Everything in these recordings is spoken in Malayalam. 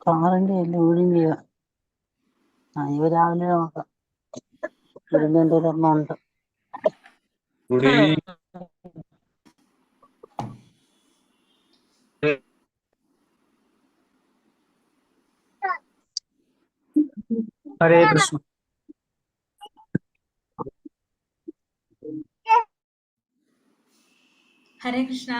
കാറിന്റെ ഒഴിഞ്ഞ ഇവ രാവിലെ നോക്കാം. ഇതിന്റെ ഒരെണ്ണം ഉണ്ട്. ഹരേ കൃഷ്ണ. ഹരേ കൃഷ്ണ.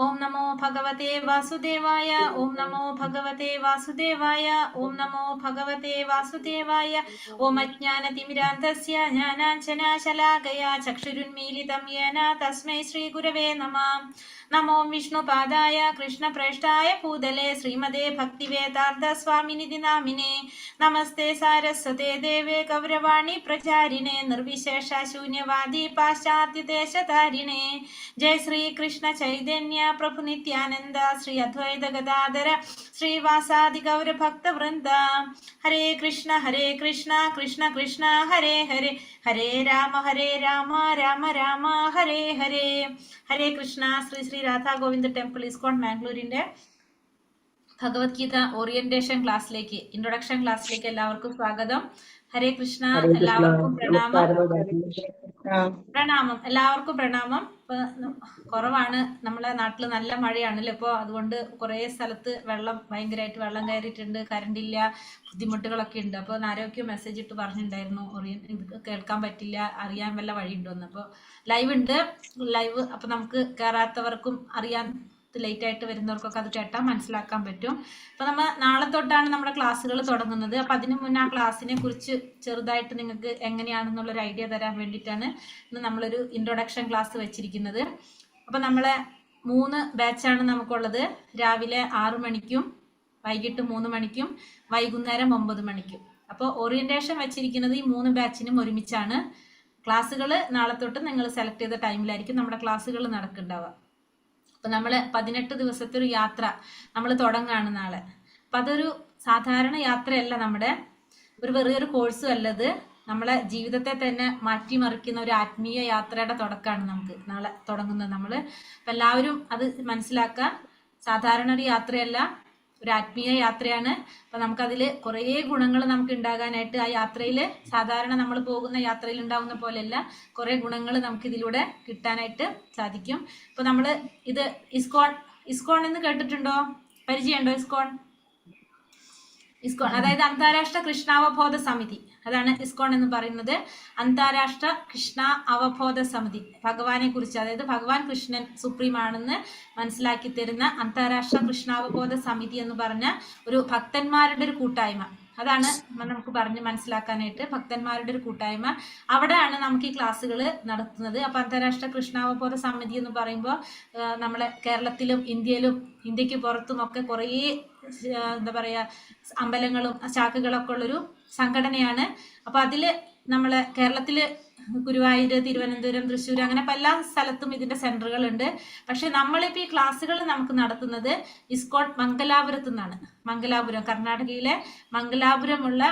ഓം നമോ ഭഗവതേ വാസുദേവായ. ഓം നമോ ഭഗവതേ വാസുദേവായ. ഓം നമോ ഭഗവതേ വാസുദേവായ. ഓം അജ്ഞാനതിമിരാന്ധസ്യ ജ്ഞാനാഞ്ജനാശലാകയാ ചക്ഷുരുന്മീലിതം യേന തസ്മൈ ശ്രീ ഗുരവേ നമഃ. നമോ വിഷ്ണുപാദായ കൃഷ്ണപ്രേഷ്ഠായ ഭൂതലേ ശ്രീമതേ ഭക്തിവേദാന്ത സ്വാമിനിധി നാമിനേ. നമസ്തേ സാരസ്വതേ ദേവേ ഗൗരവാണി പ്രചാരിണേ നിർവിശേഷ ശൂന്യവാദി പാശ്ചാത്യദേശധാരിണേ. ജയ ശ്രീ കൃഷ്ണ ചൈതന്യ പ്രഭു നിത്യാനന്ദ ശ്രീ അദ്വൈത ഗദാധര ശ്രീവാസാദി ഗൗര ഭക്ത വൃന്ദ. ഹരേ കൃഷ്ണ കൃഷ്ണ കൃഷ്ണ ഹരേ ഹരേ, ഹരേ രാമ രാമ രാമ ഹരേ ഹരേ. ഹരേ കൃഷ്ണ. ശ്രീ ശ്രീ രാധാ ഗോവിന്ദ ടെമ്പിൾ ഇസ്കോൺ മാംഗ്ലൂരിന്റെ ഭഗവത്ഗീത ഓറിയന്റേഷൻ ക്ലാസ്സിലേക്ക്, ഇൻട്രൊഡക്ഷൻ ക്ലാസ്സിലേക്ക് എല്ലാവർക്കും സ്വാഗതം. ഹരേ കൃഷ്ണ. എല്ലാവർക്കും പ്രണാമം. എല്ലാവർക്കും പ്രണാമം. കുറവാണ്, നമ്മളെ നാട്ടിൽ നല്ല മഴയാണല്ലോ ഇപ്പോൾ, അതുകൊണ്ട് കുറേ സ്ഥലത്ത് ഭയങ്കരമായിട്ട് വെള്ളം കയറിയിട്ടുണ്ട്, കറണ്ട് ഇല്ല, ബുദ്ധിമുട്ടുകളൊക്കെ ഉണ്ട്. അപ്പോൾ ആരോഗ്യ മെസ്സേജ് ഇട്ട് പറഞ്ഞിട്ടുണ്ടായിരുന്നു ഇത് കേൾക്കാൻ പറ്റില്ല, അറിയാൻ വല്ല വഴിയുണ്ടോന്ന്. അപ്പോൾ ലൈവ് അപ്പോൾ നമുക്ക് കയറാത്തവർക്കും അറിയാൻ ലേറ്റ് ആയിട്ട് വരുന്നവർക്കൊക്കെ അത് കേട്ടാൽ മനസ്സിലാക്കാൻ പറ്റും. അപ്പോൾ നമ്മൾ നാളെ തൊട്ടാണ് നമ്മുടെ ക്ലാസ്സുകൾ തുടങ്ങുന്നത്. അപ്പോൾ അതിനു മുന്നേ ആ ക്ലാസ്സിനെ കുറിച്ച് ചെറുതായിട്ട് നിങ്ങൾക്ക് എങ്ങനെയാണെന്നുള്ളൊരു ഐഡിയ തരാൻ വേണ്ടിയിട്ടാണ് ഇന്ന് നമ്മളൊരു ഇൻട്രൊഡക്ഷൻ ക്ലാസ് വെച്ചിരിക്കുന്നത്. അപ്പോൾ നമ്മളെ 3 ബാച്ചാണ് നമുക്കുള്ളത്. രാവിലെ 6 മണിക്കും വൈകിട്ട് 3 മണിക്കും വൈകുന്നേരം 9 മണിക്കും. അപ്പോൾ ഓറിയന്റേഷൻ വെച്ചിരിക്കുന്നത് ഈ 3 ബാച്ചിനും ഒരുമിച്ചാണ്. ക്ലാസ്സുകൾ നാളെ തൊട്ട് നിങ്ങൾ സെലക്ട് ചെയ്ത ടൈമിലായിരിക്കും നമ്മുടെ ക്ലാസ്സുകൾ നടക്കുന്നുണ്ടാവുക. അപ്പം നമ്മൾ 18 ദിവസത്തെ ഒരു യാത്ര നമ്മൾ തുടങ്ങുകയാണ് നാളെ. അപ്പം അതൊരു സാധാരണ യാത്രയല്ല, നമ്മുടെ വെറിയൊരു കോഴ്സും അല്ലത്. നമ്മളെ ജീവിതത്തെ തന്നെ മാറ്റിമറിക്കുന്ന ഒരു ആത്മീയ യാത്രയുടെ തുടക്കമാണ് നമുക്ക് നാളെ തുടങ്ങുന്നത് നമ്മൾ. അപ്പം എല്ലാവരും അത് മനസ്സിലാക്കുക. സാധാരണ ഒരു യാത്രയല്ല, ഒരു ആത്മീയ യാത്രയാണ്. അപ്പം നമുക്കതിൽ കുറേ ഗുണങ്ങൾ നമുക്ക് ഉണ്ടാകാനായിട്ട് ആ യാത്രയിൽ, സാധാരണ നമ്മൾ പോകുന്ന യാത്രയിൽ ഉണ്ടാകുന്ന പോലെയല്ല, കുറേ ഗുണങ്ങൾ നമുക്ക് ഇതിലൂടെ കിട്ടാനായിട്ട് സാധിക്കും. അപ്പോൾ നമ്മൾ ഇത് ഇസ്കോൺ എന്ന് കേട്ടിട്ടുണ്ടോ? പരിചയമുണ്ടോ ഇസ്കോൺ? അതായത് അന്താരാഷ്ട്ര കൃഷ്ണാവബോധ സമിതി, അതാണ് ഇസ്കോൺ എന്ന് പറയുന്നത്. അന്താരാഷ്ട്ര കൃഷ്ണ അവബോധ സമിതി, ഭഗവാനെ കുറിച്ച്, അതായത് ഭഗവാൻ കൃഷ്ണൻ സുപ്രീം ആണെന്ന് മനസ്സിലാക്കി തരുന്ന അന്താരാഷ്ട്ര കൃഷ്ണാവബോധ സമിതി എന്ന് പറഞ്ഞ ഒരു ഭക്തന്മാരുടെ ഒരു കൂട്ടായ്മ. അതാണ് നമുക്ക് പറഞ്ഞ് മനസ്സിലാക്കാനായിട്ട്, ഭക്തന്മാരുടെ ഒരു കൂട്ടായ്മ. അവിടെയാണ് നമുക്ക് ഈ ക്ലാസ്സുകൾ നടത്തുന്നത്. അപ്പോൾ അന്താരാഷ്ട്ര കൃഷ്ണാവബോധ സമിതി എന്ന് പറയുമ്പോൾ നമ്മളെ കേരളത്തിലും ഇന്ത്യക്ക് പുറത്തുമൊക്കെ കുറേ എന്താ പറയുക അമ്പലങ്ങളും ശാഖകളൊക്കെ ഉള്ളൊരു സംഘടനയാണ്. അപ്പോൾ അതിൽ നമ്മളെ കേരളത്തിൽ ഗുരുവായൂർ, തിരുവനന്തപുരം, തൃശ്ശൂർ, അങ്ങനെ പല സ്ഥലത്തും ഇതിൻ്റെ സെൻറ്ററുകളുണ്ട്. പക്ഷെ നമ്മളിപ്പോൾ ഈ ക്ലാസ്സുകൾ നമുക്ക് നടത്തുന്നത് ഇസ്കോൺ മംഗലാപുരത്തു നിന്നാണ്. മംഗലാപുരം, കർണാടകയിലെ മംഗലാപുരമുള്ള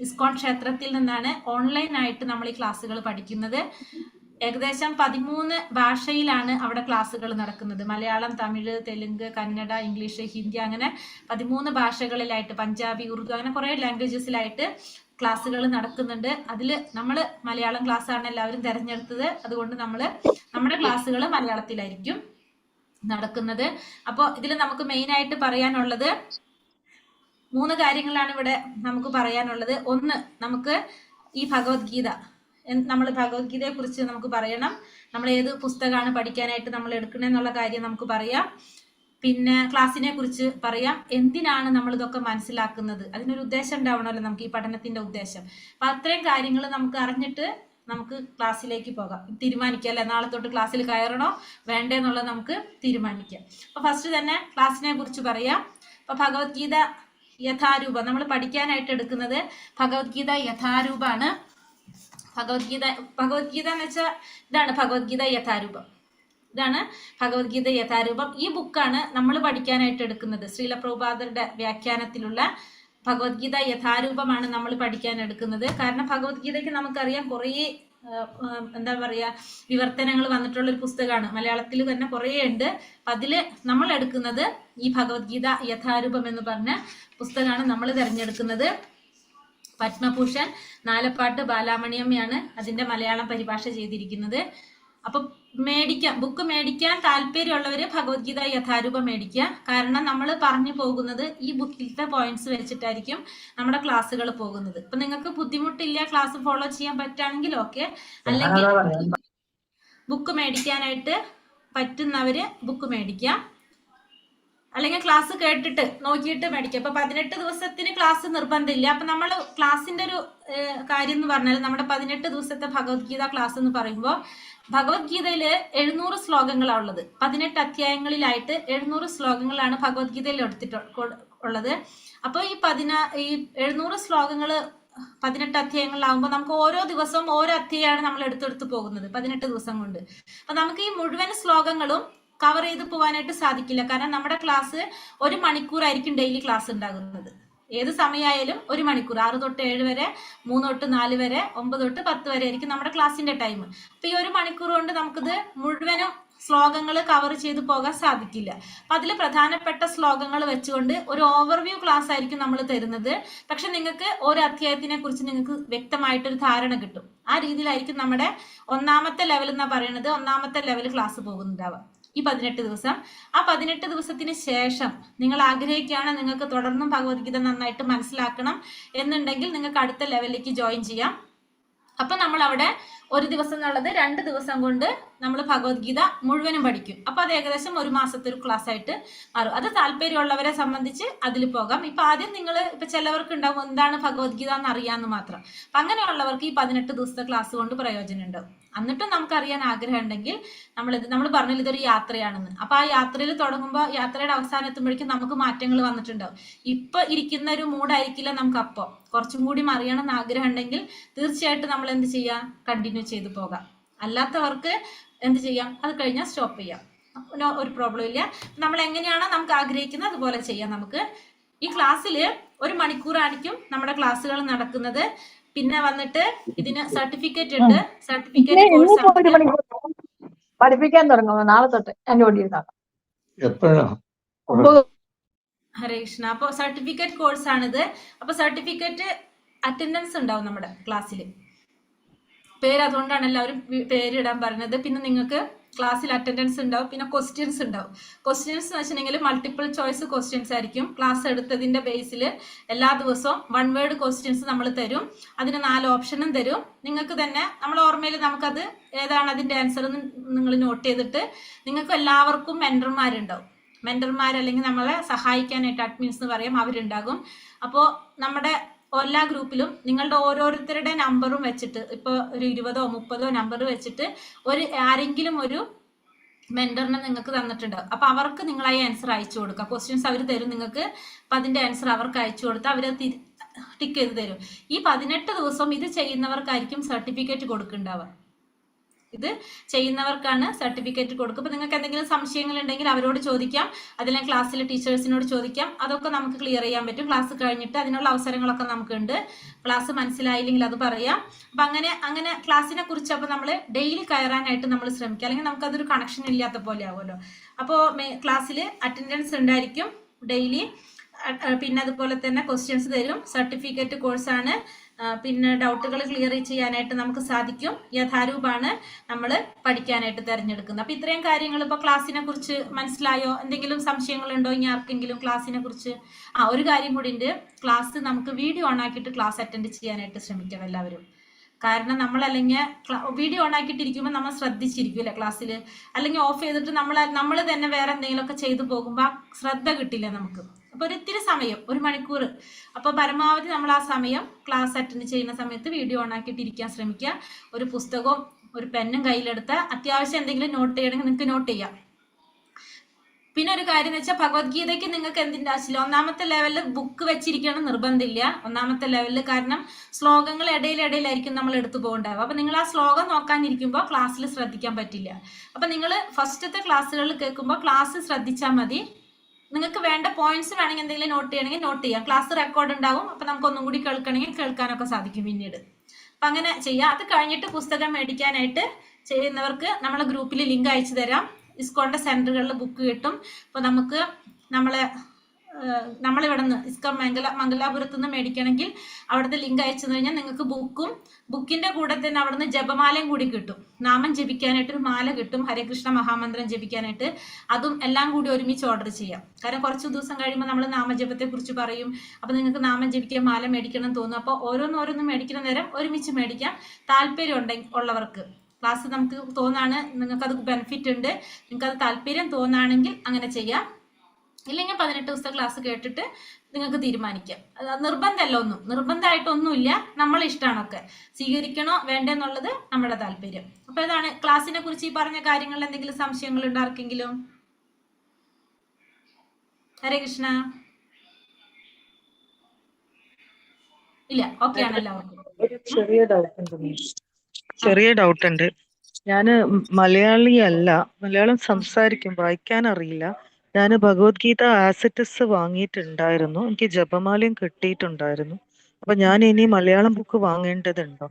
ഇസ്കോൺ ക്ഷേത്രത്തിൽ നിന്നാണ് ഓൺലൈനായിട്ട് നമ്മൾ ഈ ക്ലാസ്സുകൾ പഠിക്കുന്നത്. ഏകദേശം 13 ഭാഷയിലാണ് അവിടെ ക്ലാസ്സുകൾ നടക്കുന്നത്. മലയാളം, തമിഴ്, തെലുങ്ക്, കന്നഡ, ഇംഗ്ലീഷ്, ഹിന്ദി, അങ്ങനെ 13 ഭാഷകളിലായിട്ട്, പഞ്ചാബി, ഉറുദു, അങ്ങനെ കുറേ ലാംഗ്വേജസിലായിട്ട് ക്ലാസ്സുകൾ നടക്കുന്നുണ്ട്. അതിൽ നമ്മൾ മലയാളം ക്ലാസ്സാണ് എല്ലാവരും തിരഞ്ഞെടുത്തത്. അതുകൊണ്ട് നമ്മുടെ ക്ലാസ്സുകൾ മലയാളത്തിലായിരിക്കും നടക്കുന്നത്. അപ്പോൾ ഇതിൽ നമുക്ക് മെയിനായിട്ട് പറയാനുള്ളത് 3 കാര്യങ്ങളാണ് ഇവിടെ നമുക്ക് പറയാനുള്ളത്. ഒന്ന്, നമുക്ക് ഈ ഭഗവത്ഗീത, നമ്മൾ ഭഗവത്ഗീതയെ കുറിച്ച് നമുക്ക് പറയണം. നമ്മൾ ഏത് പുസ്തകമാണ് പഠിക്കാനായിട്ട് നമ്മൾ എടുക്കണമെന്നുള്ള കാര്യം നമുക്ക് പറയാം. പിന്നെ ക്ലാസ്സിനെ കുറിച്ച് പറയാം. എന്തിനാണ് നമ്മൾ ഇതൊക്കെ മനസ്സിലാക്കുന്നത്, അതിനൊരു ഉദ്ദേശം ഉണ്ടാവണമല്ലോ നമുക്ക്, ഈ പഠനത്തിന്റെ ഉദ്ദേശം. അപ്പം അത്രയും കാര്യങ്ങൾ നമുക്ക് അറിഞ്ഞിട്ട് നമുക്ക് ക്ലാസ്സിലേക്ക് പോകാം, തീരുമാനിക്കാം അല്ലെ, നാളെ തൊട്ട് ക്ലാസ്സിൽ കയറണോ വേണ്ടേ എന്നുള്ളത് നമുക്ക് തീരുമാനിക്കാം. അപ്പോൾ ഫസ്റ്റ് തന്നെ ക്ലാസ്സിനെ കുറിച്ച് പറയാം. അപ്പോൾ ഭഗവത്ഗീത യഥാരൂപം നമ്മൾ പഠിക്കാനായിട്ട് എടുക്കുന്നത് ഭഗവത്ഗീത യഥാരൂപമാണ്. ഭഗവത്ഗീത എന്ന് വെച്ചാൽ ഇതാണ് ഭഗവത്ഗീത യഥാരൂപം. ഇതാണ് ഭഗവത്ഗീത യഥാരൂപം. ഈ ബുക്കാണ് നമ്മൾ പഠിക്കാനായിട്ട് എടുക്കുന്നത്. ശ്രീല പ്രഭുപാദരുടെ വ്യാഖ്യാനത്തിലുള്ള ഭഗവത്ഗീത യഥാരൂപമാണ് നമ്മൾ പഠിക്കാൻ എടുക്കുന്നത്. കാരണം ഭഗവത്ഗീതയ്ക്ക് നമുക്കറിയാം കുറേ എന്താ പറയുക വിവർത്തനങ്ങൾ വന്നിട്ടുള്ള ഒരു പുസ്തകമാണ്. മലയാളത്തിൽ തന്നെ കുറേ ഉണ്ട്. അപ്പം അതിൽ നമ്മൾ എടുക്കുന്നത് ഈ ഭഗവത്ഗീത യഥാരൂപം എന്ന് പറഞ്ഞ പുസ്തകമാണ് നമ്മൾ തിരഞ്ഞെടുക്കുന്നത്. പത്മഭൂഷൺ നാലപ്പാട്ട് ബാലാമണിയമ്മയാണ് അതിൻ്റെ മലയാളം പരിഭാഷ ചെയ്തിരിക്കുന്നത്. അപ്പം ബുക്ക് മേടിക്കാൻ താല്പര്യമുള്ളവർ ഭഗവത്ഗീത യഥാരൂപം മേടിക്കുക. കാരണം നമ്മൾ പറഞ്ഞു പോകുന്നത് ഈ ബുക്കിലത്തെ പോയിന്റ്സ് വെച്ചിട്ടായിരിക്കും നമ്മുടെ ക്ലാസ്സുകൾ പോകുന്നത്. ഇപ്പം നിങ്ങൾക്ക് ബുദ്ധിമുട്ടില്ല, ക്ലാസ് ഫോളോ ചെയ്യാൻ പറ്റുകയാണെങ്കിൽ ഓക്കെ. അല്ലെങ്കിൽ ബുക്ക് മേടിക്കാനായിട്ട് പറ്റുന്നവർ ബുക്ക് മേടിക്കാം. അല്ലെങ്കിൽ ക്ലാസ് കേട്ടിട്ട് നോക്കിയിട്ട് മേടിക്കുക. ഇപ്പൊ 18 ദിവസത്തിന് ക്ലാസ് നിർബന്ധമില്ല. അപ്പൊ നമ്മൾ ക്ലാസ്സിന്റെ ഒരു കാര്യം എന്ന് പറഞ്ഞാൽ നമ്മുടെ 18 ദിവസത്തെ ഭഗവത്ഗീത ക്ലാസ് എന്ന് പറയുമ്പോൾ ഭഗവത്ഗീതയില് 700 ശ്ലോകങ്ങളാണ് ഉള്ളത്. 18 അധ്യായങ്ങളിലായിട്ട് 700 ശ്ലോകങ്ങളാണ് ഭഗവത്ഗീതയിൽ ഉള്ളത്. അപ്പോൾ ഈ 700 ശ്ലോകങ്ങള് 18 അധ്യായങ്ങളിലാവുമ്പോൾ നമുക്ക് ഓരോ ദിവസവും ഓരോ അധ്യായമാണ് നമ്മൾ എടുത്തെടുത്ത് പോകുന്നത് 18 ദിവസം കൊണ്ട്. അപ്പൊ നമുക്ക് ഈ മുഴുവൻ ശ്ലോകങ്ങളും കവർ ചെയ്ത് പോകാനായിട്ട് സാധിക്കില്ല. കാരണം നമ്മുടെ ക്ലാസ് 1 മണിക്കൂറായിരിക്കും ഡെയിലി ക്ലാസ് ഉണ്ടാകുന്നത്. ഏത് സമയമായാലും 1 മണിക്കൂർ, 6 തൊട്ട് 7 വരെ, 3 തൊട്ട് 4 വരെ, 9 തൊട്ട് 10 വരെ ആയിരിക്കും നമ്മുടെ ക്ലാസ്സിന്റെ ടൈം. അപ്പൊ ഈ 1 മണിക്കൂർ കൊണ്ട് നമുക്കിത് മുഴുവനും ശ്ലോകങ്ങൾ കവർ ചെയ്ത് പോകാൻ സാധിക്കില്ല. അപ്പൊ അതിൽ പ്രധാനപ്പെട്ട ശ്ലോകങ്ങൾ വെച്ചുകൊണ്ട് ഒരു ഓവർവ്യൂ ക്ലാസ് ആയിരിക്കും നമ്മൾ തരുന്നത്. പക്ഷെ നിങ്ങൾക്ക് ഓരോ അധ്യായത്തിനെ കുറിച്ച് നിങ്ങൾക്ക് വ്യക്തമായിട്ടൊരു ധാരണ കിട്ടും. ആ രീതിയിലായിരിക്കും നമ്മുടെ 1ാമത്തെ ലെവൽ എന്നാ പറയുന്നത്, 1ാമത്തെ ലെവൽ ക്ലാസ് പോകുന്നുണ്ടാവുക ഈ 18 ദിവസം. ആ 18 ദിവസത്തിന് ശേഷം നിങ്ങൾ ആഗ്രഹിക്കുകയാണ് നിങ്ങൾക്ക് തുടർന്നും ഭഗവത്ഗീത നന്നായിട്ട് മനസ്സിലാക്കണം എന്നുണ്ടെങ്കിൽ നിങ്ങൾക്ക് അടുത്ത ലെവലിലേക്ക് ജോയിൻ ചെയ്യാം. അപ്പൊ നമ്മൾ അവിടെ 1 ദിവസം എന്നുള്ളത് 2 ദിവസം കൊണ്ട് നമ്മൾ ഭഗവത്ഗീത മുഴുവനും പഠിക്കും. അപ്പൊ അത് ഏകദേശം 1 മാസത്തെ ഒരു ക്ലാസ് ആയിട്ട് മാറും. അത് താല്പര്യമുള്ളവരെ സംബന്ധിച്ച് അതിൽ പോകാം. ഇപ്പൊ ആദ്യം നിങ്ങൾ ഇപ്പൊ ചിലവർക്ക് ഉണ്ടാവും എന്താണ് ഭഗവത്ഗീത എന്ന് അറിയാമെന്ന് മാത്രം. അപ്പൊ അങ്ങനെയുള്ളവർക്ക് ഈ 18 ദിവസത്തെ ക്ലാസ് കൊണ്ട് പ്രയോജനം ഉണ്ടാവും. എന്നിട്ടും നമുക്കറിയാൻ ആഗ്രഹം ഉണ്ടെങ്കിൽ നമ്മൾ പറഞ്ഞില്ല ഇതൊരു യാത്രയാണെന്ന്. അപ്പൊ ആ യാത്രയിൽ തുടങ്ങുമ്പോൾ യാത്രയുടെ അവസാനം എത്തുമ്പോഴേക്കും നമുക്ക് മാറ്റങ്ങൾ വന്നിട്ടുണ്ടാവും. ഇപ്പൊ ഇരിക്കുന്ന ഒരു മൂഡായിരിക്കില്ല നമുക്ക്. അപ്പോ കുറച്ചും കൂടി അറിയണം എന്ന് ആഗ്രഹം ഉണ്ടെങ്കിൽ തീർച്ചയായിട്ടും നമ്മൾ എന്ത് ചെയ്യാം, കണ്ടിന്യൂ ചെയ്തു പോകാം. അല്ലാത്തവർക്ക് എന്ത് ചെയ്യാം, അത് കഴിഞ്ഞാൽ സ്റ്റോപ്പ് ചെയ്യാം, ഒരു പ്രോബ്ലം ഇല്ല. നമ്മൾ എങ്ങനെയാണോ നമുക്ക് ആഗ്രഹിക്കുന്നത് അതുപോലെ ചെയ്യാം. നമുക്ക് ഈ ക്ലാസ്സിൽ 1 മണിക്കൂറായിരിക്കും നമ്മുടെ ക്ലാസ്സുകൾ നടക്കുന്നത്. പിന്നെ വന്നിട്ട് ഇതിന് സർട്ടിഫിക്കറ്റ് ഉണ്ട്. സർട്ടിഫിക്കറ്റ് കോഴ്സ് പഠിപ്പിക്കാൻ തുടങ്ങുമോ നാളെ തൊട്ട്? ഹരേ കൃഷ്ണ. അപ്പൊ സർട്ടിഫിക്കറ്റ് കോഴ്സ് ആണിത്. അപ്പൊ സർട്ടിഫിക്കറ്റ് അറ്റൻഡൻസ് ഉണ്ടാവും നമ്മുടെ ക്ലാസ്സിൽ. പേര് അതുകൊണ്ടാണ് എല്ലാവരും പേരിടാൻ പറയുന്നത്. പിന്നെ നിങ്ങൾക്ക് ക്ലാസ്സിൽ അറ്റൻഡൻസ് ഉണ്ടാവും. പിന്നെ ക്വസ്റ്റ്യൻസ് ഉണ്ടാവും. ക്വസ്റ്റ്യൻസ് എന്ന് വെച്ചിട്ടുണ്ടെങ്കിൽ മൾട്ടിപ്പിൾ ചോയ്സ് ക്വസ്റ്റ്യൻസ് ആയിരിക്കും. ക്ലാസ് എടുത്തതിന്റെ ബേസിൽ എല്ലാ ദിവസവും 1 വേർഡ് ക്വസ്റ്റ്യൻസ് നമ്മൾ തരും. അതിന് 4 ഓപ്ഷനും തരും. നിങ്ങൾക്ക് തന്നെ നമ്മൾ ഓർമ്മയിൽ നമുക്കത് ഏതാണ് അതിന്റെ ആൻസർ എന്ന് നിങ്ങൾ നോട്ട് ചെയ്തിട്ട് നിങ്ങൾക്ക് എല്ലാവർക്കും മെന്റർമാരുണ്ടാവും. മെന്റർമാർ അല്ലെങ്കിൽ നമ്മളെ സഹായിക്കാനായിട്ട് അഡ്മിൻസ് എന്ന് പറയാം, അവരുണ്ടാകും. അപ്പോൾ നമ്മുടെ എല്ലാ ഗ്രൂപ്പിലും നിങ്ങളുടെ ഓരോരുത്തരുടെ നമ്പറും വെച്ചിട്ട് ഇപ്പോൾ ഒരു 20ഓ 30ഓ നമ്പർ വെച്ചിട്ട് ആരെങ്കിലും ഒരു മെന്ററിനെ നിങ്ങൾക്ക് തന്നിട്ടുണ്ടാവും. അപ്പൊ അവർക്ക് നിങ്ങൾ ആ ആൻസർ അയച്ചു കൊടുക്കുക. ക്വസ്റ്റ്യൻസ് അവർ തരും നിങ്ങൾക്ക്. അപ്പൊ അതിന്റെ ആൻസർ അവർക്ക് അയച്ചു കൊടുത്താൽ അവർ ടിക്ക് ചെയ്ത് തരും. ഈ 18 ദിവസം ഇത് ചെയ്യുന്നവർക്കായിരിക്കും സർട്ടിഫിക്കറ്റ് കൊടുക്കുന്നുണ്ടാവുക. ഇത് ചെയ്യുന്നവർക്കാണ് സർട്ടിഫിക്കറ്റ് കൊടുക്കുക. അപ്പൊ നിങ്ങൾക്ക് എന്തെങ്കിലും സംശയങ്ങൾ ഉണ്ടെങ്കിൽ അവരോട് ചോദിക്കാം, അതിലെ ക്ലാസ്സിലെ ടീച്ചേഴ്സിനോട് ചോദിക്കാം. അതൊക്കെ നമുക്ക് ക്ലിയർ ചെയ്യാൻ പറ്റും. ക്ലാസ് കഴിഞ്ഞിട്ട് അതിനുള്ള അവസരങ്ങളൊക്കെ നമുക്കുണ്ട്. ക്ലാസ് മനസ്സിലായില്ലെങ്കിൽ അത് പറയാം. അപ്പൊ അങ്ങനെ ക്ലാസ്സിനെ കുറിച്ച് അപ്പൊ നമ്മൾ ഡെയിലി കയറാനായിട്ട് നമ്മൾ ശ്രമിക്കുക. അല്ലെങ്കിൽ നമുക്കതൊരു കണക്ഷൻ ഇല്ലാത്ത പോലെ ആവുമല്ലോ. അപ്പോൾ ക്ലാസ്സിൽ അറ്റൻഡൻസ് ഉണ്ടായിരിക്കും ഡെയിലി. പിന്നെ അതുപോലെ തന്നെ ക്വസ്റ്റ്യൻസ് തരും. സർട്ടിഫിക്കറ്റ് കോഴ്സാണ്. പിന്നെ ഡൗട്ടുകൾ ക്ലിയർ ചെയ്യാനായിട്ട് നമുക്ക് സാധിക്കും. യഥാരൂപാണ് നമ്മൾ പഠിക്കാനായിട്ട് തിരഞ്ഞെടുക്കുന്നത്. അപ്പൊ ഇത്രയും കാര്യങ്ങൾ ഇപ്പൊ ക്ലാസ്സിനെ കുറിച്ച് മനസ്സിലായോ? എന്തെങ്കിലും സംശയങ്ങളുണ്ടോ ഇനി ആർക്കെങ്കിലും ക്ലാസ്സിനെ കുറിച്ച്? ഒരു കാര്യം കൂടി ഉണ്ട്. ക്ലാസ് നമുക്ക് വീഡിയോ ഓൺ ആക്കിയിട്ട് ക്ലാസ് അറ്റൻഡ് ചെയ്യാനായിട്ട് ശ്രമിക്കാം എല്ലാവരും. കാരണം നമ്മളല്ലെങ്കിൽ വീഡിയോ ഓൺ ആക്കിയിട്ടിരിക്കുമ്പോൾ നമ്മൾ ശ്രദ്ധിച്ചിരിക്കും അല്ലെ ക്ലാസ്സിൽ. അല്ലെങ്കിൽ ഓഫ് ചെയ്തിട്ട് നമ്മൾ തന്നെ വേറെ എന്തെങ്കിലുമൊക്കെ ചെയ്തു പോകുമ്പോൾ ശ്രദ്ധ കിട്ടില്ല നമുക്ക്. അപ്പോൾ ഒരിത്തിരി സമയം 1 മണിക്കൂർ. അപ്പോൾ പരമാവധി നമ്മൾ ആ സമയം ക്ലാസ് അറ്റൻഡ് ചെയ്യുന്ന സമയത്ത് വീഡിയോ ഓൺ ആക്കിയിട്ട് ഇരിക്കാൻ ശ്രമിക്കുക. ഒരു പുസ്തകവും ഒരു പെന്നും കയ്യിലെടുത്ത് അത്യാവശ്യം എന്തെങ്കിലും നോട്ട് ചെയ്യണമെങ്കിൽ നിങ്ങൾക്ക് നോട്ട് ചെയ്യാം. പിന്നെ ഒരു കാര്യം എന്ന് വെച്ചാൽ ഭഗവത്ഗീതയ്ക്ക് നിങ്ങൾക്ക് എന്തിൻ്റെ ആവശ്യമില്ല. 1ാമത്തെ ലെവലിൽ ബുക്ക് വെച്ചിരിക്കണം നിർബന്ധമില്ല 1ാമത്തെ ലെവലിൽ. കാരണം ശ്ലോകങ്ങൾ ഇടയിലായിരിക്കും നമ്മൾ എടുത്തു പോകണ്ടാവുക. അപ്പൊ നിങ്ങൾ ആ ശ്ലോകം നോക്കാനിരിക്കുമ്പോൾ ക്ലാസ്സിൽ ശ്രദ്ധിക്കാൻ പറ്റില്ല. അപ്പൊ നിങ്ങൾ ഫസ്റ്റത്തെ ക്ലാസ്സുകളിൽ കേൾക്കുമ്പോൾ ക്ലാസ് ശ്രദ്ധിച്ചാൽ മതി. നിങ്ങൾക്ക് വേണ്ട പോയിന്റ്സ് വേണമെങ്കിൽ എന്തെങ്കിലും നോട്ട് ചെയ്യണമെങ്കിൽ നോട്ട് ചെയ്യാം. ക്ലാസ് റെക്കോർഡ് ഉണ്ടാവും. അപ്പൊ നമുക്ക് ഒന്നും കൂടി കേൾക്കണമെങ്കിൽ കേൾക്കാനൊക്കെ സാധിക്കും പിന്നീട്. അപ്പം അങ്ങനെ ചെയ്യാം. അത് കഴിഞ്ഞിട്ട് പുസ്തകം മേടിക്കാനായിട്ട് ചെയ്യുന്നവർക്ക് നമ്മളെ ഗ്രൂപ്പിൽ ലിങ്ക് അയച്ചു തരാം. ഇസ്കോണിൻ്റെ സെൻറ്ററുകളിൽ ബുക്ക് കിട്ടും. അപ്പോൾ നമുക്ക് നമ്മളിവിടെ നിന്ന് ഇസ്കോൺ മംഗലാപുരത്ത് നിന്ന് മേടിക്കണമെങ്കിൽ അവിടുത്തെ ലിങ്ക് അയച്ചു കഴിഞ്ഞാൽ നിങ്ങൾക്ക് ബുക്കിന്റെ കൂടെ തന്നെ അവിടുന്ന് ജപമാലയും കൂടി കിട്ടും. നാമം ജപിക്കാനായിട്ട് ഒരു മാല കിട്ടും, ഹരേകൃഷ്ണ മഹാമന്ത്രം ജപിക്കാനായിട്ട്. അതും എല്ലാം കൂടി ഒരുമിച്ച് ഓർഡർ ചെയ്യാം. കാരണം കുറച്ച് ദിവസം കഴിയുമ്പോൾ നമ്മൾ നാമജപത്തെ കുറിച്ച് പറയും. അപ്പൊ നിങ്ങൾക്ക് നാമം ജപിക്കാൻ മാല മേടിക്കണം തോന്നും. അപ്പോൾ ഓരോന്നും മേടിക്കുന്ന നേരം ഒരുമിച്ച് മേടിക്കാം. താല്പര്യം ഉള്ളവർക്ക് ക്ലാസ് നമുക്ക് തോന്നാണ് നിങ്ങൾക്കത് ബെനിഫിറ്റ് ഉണ്ട്, നിങ്ങൾക്കത് താല്പര്യം തോന്നാണെങ്കിൽ അങ്ങനെ ചെയ്യാം. ഇല്ലെങ്കിൽ 18 ദിവസത്തെ ക്ലാസ് കേട്ടിട്ട് നിങ്ങൾക്ക് തീരുമാനിക്കാം. നിർബന്ധമായിട്ടൊന്നുമില്ല, നമ്മളെ ഇഷ്ടമാണൊക്കെ. സ്വീകരിക്കണോ വേണ്ടെന്നുള്ളത് നമ്മുടെ താല്പര്യം. അപ്പൊ ഇതാണ് ക്ലാസ്സിനെ കുറിച്ച് ഈ പറഞ്ഞ കാര്യങ്ങളിൽ എന്തെങ്കിലും സംശയങ്ങൾ ഉണ്ടോ ആർക്കെങ്കിലും? ഹരേ കൃഷ്ണ. ഇല്ല, ഓക്കെ ആണ് എല്ലാവർക്കും. ചെറിയ ഡൗട്ട് ഉണ്ട്. ഞാന് മലയാളിയല്ല, മലയാളം സംസാരിക്കും, വായിക്കാൻ അറിയില്ല. ഞാൻ ഭഗവത്ഗീത ആസിറ്റസ് വാങ്ങിയിട്ടുണ്ടായിരുന്നു, എനിക്ക് ജപമാലയും കിട്ടിയിട്ടുണ്ടായിരുന്നു. അപ്പൊ ഞാൻ ഇനി മലയാളം ബുക്ക് വാങ്ങേണ്ടതുണ്ടോ?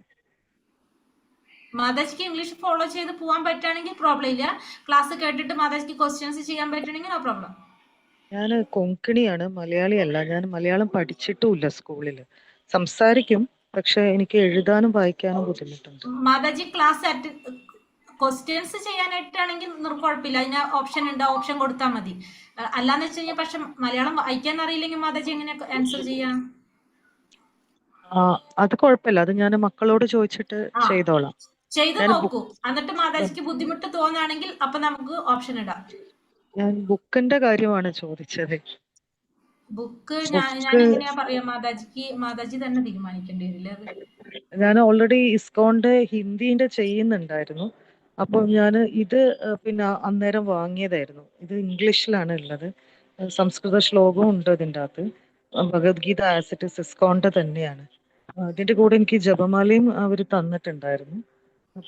മാതാജിക്ക് ഇംഗ്ലീഷ് ഫോളോ ചെയ്ത് പോകാൻ പറ്റുകയാണെങ്കിൽ പ്രോബ്ലം ഇല്ല. ക്ലാസ് കേട്ടിട്ട് മാതാജിക്ക് ക്വസ്റ്റ്യൻസ് ചെയ്യാൻ പറ്റണമെങ്കിൽ നോ പ്രോബ്ലം. ഞാൻ കൊങ്കണിയാണ്, മലയാളിയല്ല. ഞാൻ മലയാളം പഠിച്ചിട്ടുമില്ല സ്കൂളിൽ. സംസാരിക്കും, പക്ഷെ എനിക്ക് എഴുതാനും വായിക്കാനും ബുദ്ധിമുട്ടുണ്ട്. മാതാജി ക്ലാസ് ക്വസ്റ്റ്യൻസ് ചെയ്യാനായിട്ടാണെങ്കിൽ കുഴപ്പമില്ല, അതിന് ഓപ്ഷൻ ഉണ്ട്, ഓപ്ഷൻ കൊടുത്താൽ മതി. അല്ലാന്ന് വെച്ച് കഴിഞ്ഞാൽ പക്ഷെ മലയാളം വായിക്കാൻ അറിയില്ലെങ്കിൽ മാതാജി എങ്ങനെ ആൻസർ ചെയ്യാം? അത് കുഴപ്പമില്ല, അത് ഞാൻ മക്കളോട് ചോദിച്ചിട്ട് ചെയ്തോളാം. ചെയ്ത് നോക്കൂ. എന്നിട്ട് മാതാജിക്ക് ബുദ്ധിമുട്ട് തോന്നുകയാണെങ്കിൽ അപ്പൊ നമുക്ക് ഓപ്ഷൻ ഇടാം. ഞാൻ ബുക്കിന്റെ കാര്യമാണ് ചോദിച്ചത്. ബുക്ക് ഞാൻ എങ്ങനെയാ പറയാ മാതാജി തന്നെ തീരുമാനിക്കേണ്ടി വരില്ല. ഞാൻ ഓൾറെഡി ഇസ്കോണിന്റെ ഹിന്ദിന്റെ ചെയ്യുന്നുണ്ടായിരുന്നു. അപ്പൊ ഞാൻ ഇത് പിന്നെ അന്നേരം വാങ്ങിയതായിരുന്നു. ഇത് ഇംഗ്ലീഷിലാണ് ഉള്ളത്, സംസ്കൃത ശ്ലോകവും ഉണ്ട് ഇതിൻ്റെ അകത്ത്. ഭഗവത്ഗീത ആസിറ്റസ് ഇസ്കോണിന്റെ തന്നെയാണ്. അതിന്റെ കൂടെ എനിക്ക് ജപമാലയും അവർ തന്നിട്ടുണ്ടായിരുന്നു.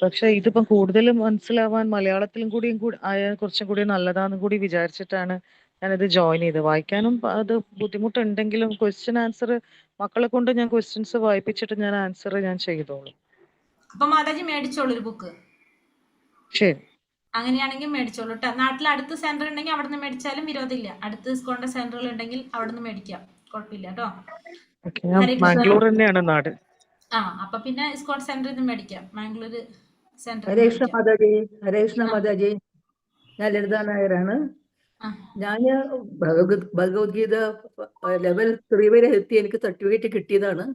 പക്ഷെ ഇതിപ്പം കൂടുതൽ മനസ്സിലാവാൻ മലയാളത്തിലും കൂടിയും ആയാൽ കുറച്ചും കൂടി നല്ലതാന്ന് കൂടി വിചാരിച്ചിട്ടാണ് ഞാനിത് ജോയിൻ ചെയ്ത്. വായിക്കാനും അത് ബുദ്ധിമുട്ടുണ്ടെങ്കിലും ക്വസ്റ്റ്യൻ ആൻസർ മക്കളെ കൊണ്ട് ഞാൻ ക്വസ്റ്റ്യൻസ് വായിപ്പിച്ചിട്ട് ഞാൻ ആൻസർ ഞാൻ ചെയ്തോളും. അപ്പൊ മാതാജി മേടിച്ചോളൂ ഒരു ബുക്ക്. ശരി, അങ്ങനെയാണെങ്കിൽ മേടിച്ചോളൂ കേട്ടോ. നാട്ടിൽ അടുത്ത് സെന്റർ ഉണ്ടെങ്കിൽ അവിടെ നിന്ന് മേടിച്ചാലും വിരോധമില്ല. അടുത്ത് ഇസ്കോണിന്റെ സെന്ററുകൾ ഉണ്ടെങ്കിൽ അവിടെ നിന്ന് മേടിക്കാം, കുഴപ്പമില്ല കേട്ടോ. മാംഗ്ലൂർ തന്നെയാണ് നാട്. അപ്പൊ പിന്നെ ഇസ്കോൺ സെന്ററിൽ നിന്ന് മേടിക്കാം, മാംഗ്ലൂര് സെന്റർ. ഹരേ കൃഷ്ണ മാതാജി, ഞാൻ ലളിതാ നായരാണ്. ഞാന് ഭഗവത്ഗീത ലെവൽ 3 വരെ എത്തി, എനിക്ക് സർട്ടിഫിക്കറ്റ് കിട്ടിയതാണ്.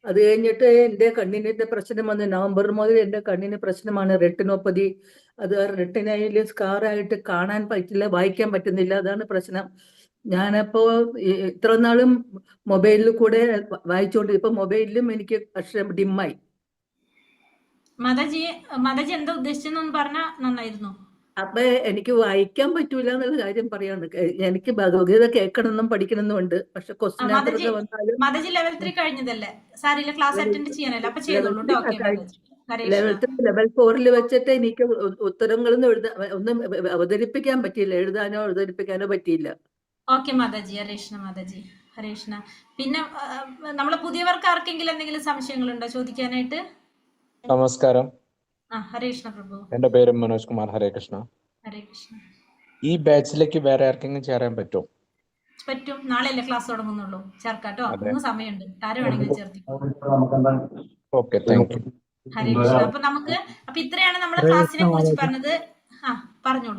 അത് കഴിഞ്ഞിട്ട് എൻ്റെ കണ്ണിൻ്റെ പ്രശ്നം വന്ന് നവംബർ മുതൽ എൻ്റെ കണ്ണിന് പ്രശ്നമാണ്, റെട്ടിനോപ്പതി. അത് റെട്ടിനയിൽ സ്കാറായിട്ട് കാണാൻ പറ്റില്ല, വായിക്കാൻ പറ്റുന്നില്ല, അതാണ് പ്രശ്നം. ഞാനപ്പോ ഇത്ര നാളും മൊബൈലിൽ കൂടെ വായിച്ചോണ്ട്, ഇപ്പൊ മൊബൈലിലും എനിക്ക് അക്ഷരം ഡിമ്മായി. മാതാജി എന്താ ഉദ്ദേശിച്ചെന്ന് പറഞ്ഞാൽ നന്നായിരുന്നു. അപ്പൊ എനിക്ക് വായിക്കാൻ പറ്റൂല എന്നുള്ള കാര്യം പറയാണ്. എനിക്ക് ഭഗവത്ഗീത കേൾക്കണമെന്നും പഠിക്കണമെന്നും ഉണ്ട്, പക്ഷെ ക്വസ്റ്റ്യൻ ആൻസർ വന്നാലും മാതാജി ലെവൽ 3 കഴിഞ്ഞതല്ലേ, സാരില്ല, ക്ലാസ് അറ്റൻഡ് ചെയ്യാനല്ല. അപ്പൊ ചെയ്തോളൂ. ലെവൽ 3 ലെവൽ 4 വെച്ചിട്ട് എനിക്ക് ഉത്തരങ്ങളൊന്നും ഒന്നും അവതരിപ്പിക്കാൻ പറ്റിയില്ല, എഴുതാനോ അവതരിപ്പിക്കാനോ പറ്റിയില്ല. ഓക്കെ മാതാജി, ഹരേഷ്ണ മാതാജി, ഹരേഷ്ണ. പിന്നെ നമ്മളെ പുതിയവർക്ക് ആർക്കെങ്കിലും എന്തെങ്കിലും സംശയങ്ങളുണ്ടോ ചോദിക്കാനായിട്ട്? നമസ്കാരം. ഹരേഷ്ണ പ്രഭു. എന്റെ പേര് മനോജ് കുമാർ. ഹരേ കൃഷ്ണ. ഹരേ കൃഷ്ണ. ഈ ബാച്ചിലേക്ക് വേറെ ആർക്കെങ്കിലും ചേരാൻ പറ്റുമോ? പറ്റും, നാളെയല്ലേ ക്ലാസ് തുടങ്ങുന്നുള്ളൂ, ചേർക്കാട്ടോ. ഇന്ന് സമയമുണ്ട്, ആരും വേണമെങ്കിലും ചേർത്തി. Okay, thank you. Hare Krishna. അപ്പൊ ഇത്രയാണ് നമ്മുടെ ക്ലാസ്സിനെ കുറിച്ച് പറഞ്ഞത്. പറഞ്ഞോളൂ.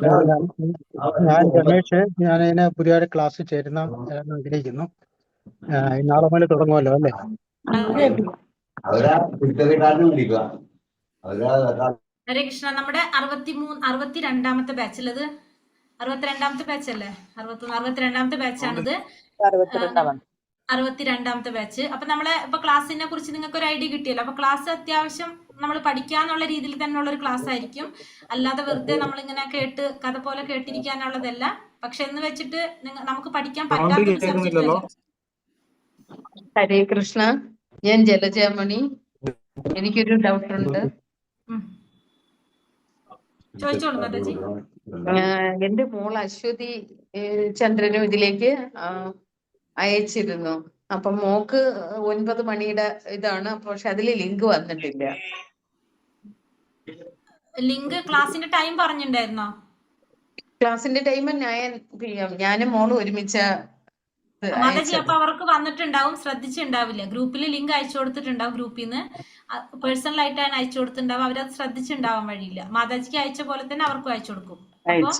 ഞാൻ രമേഷ്, ഞാൻ ഇതിനെ പുതിയ ക്ലാസ് ചേരുന്ന ആഗ്രഹിക്കുന്നു. നാളെ മുതൽ തുടങ്ങുമല്ലോ അല്ലേ? ഹരേ കൃഷ്ണ. നമ്മുടെ 62ാമത്തെ ബാച്ചിലത് 62ാമത്തെ ബാച്ചല്ലേ? 62ാമത്തെ ബാച്ചാണിത്. 62ാമത്തെ ബാച്ച്. അപ്പൊ നമ്മളെ ഇപ്പൊ ക്ലാസ്സിനെ കുറിച്ച് നിങ്ങൾക്ക് ഒരു ഐഡിയ കിട്ടിയല്ലോ. അപ്പൊ ക്ലാസ് അത്യാവശ്യം നമ്മൾ പഠിക്കാന്നുള്ള രീതിയിൽ തന്നെയുള്ള ഒരു ക്ലാസ് ആയിരിക്കും, അല്ലാതെ വെറുതെ നമ്മളിങ്ങനെ കഥ പോലെ കേട്ടിരിക്കാനുള്ളതല്ല. പക്ഷെ എന്ന് വെച്ചിട്ട് നമുക്ക് പഠിക്കാൻ പറ്റാത്തൊരു സബ്ജക്റ്റ്. ഹരേ കൃഷ്ണ, ഞാൻ ജലജാമണി. എനിക്കൊരു ഡൗട്ട് ഉണ്ട്. ചോദിച്ചോളൂ മാതാജി. എന്റെ മോൾ അശ്വതി ചന്ദ്രനും ഇതിലേക്ക് അയച്ചിരുന്നു. അപ്പൊ മോക്ക് 9 മണിയുടെ ഇതാണ്, പക്ഷെ അതില് ലിങ്ക് വന്നിട്ടില്ല. ലിങ്ക് ക്ലാസിന്റെ ടൈം പറഞ്ഞിട്ടുണ്ടായിരുന്നോ? ക്ലാസിന്റെ ടൈം 9 PM. ഞാനും മോളും ഒരുമിച്ച മാതാജി, അപ്പൊ അവർക്ക് വന്നിട്ടുണ്ടാവും, ശ്രദ്ധിച്ചിട്ടുണ്ടാവില്ല. ഗ്രൂപ്പിൽ ലിങ്ക് അയച്ചു കൊടുത്തിട്ടുണ്ടാവും, ഗ്രൂപ്പിൽ നിന്ന് പേഴ്സണൽ ആയിട്ടാണ് അയച്ചു കൊടുത്തിട്ടുണ്ടാവും. അവരത് ശ്രദ്ധിച്ചിട്ടുണ്ടാവാൻ വഴിയില്ല. മാതാജിക്ക് അയച്ച പോലെ തന്നെ അവർക്കും അയച്ചു കൊടുക്കും. അപ്പൊ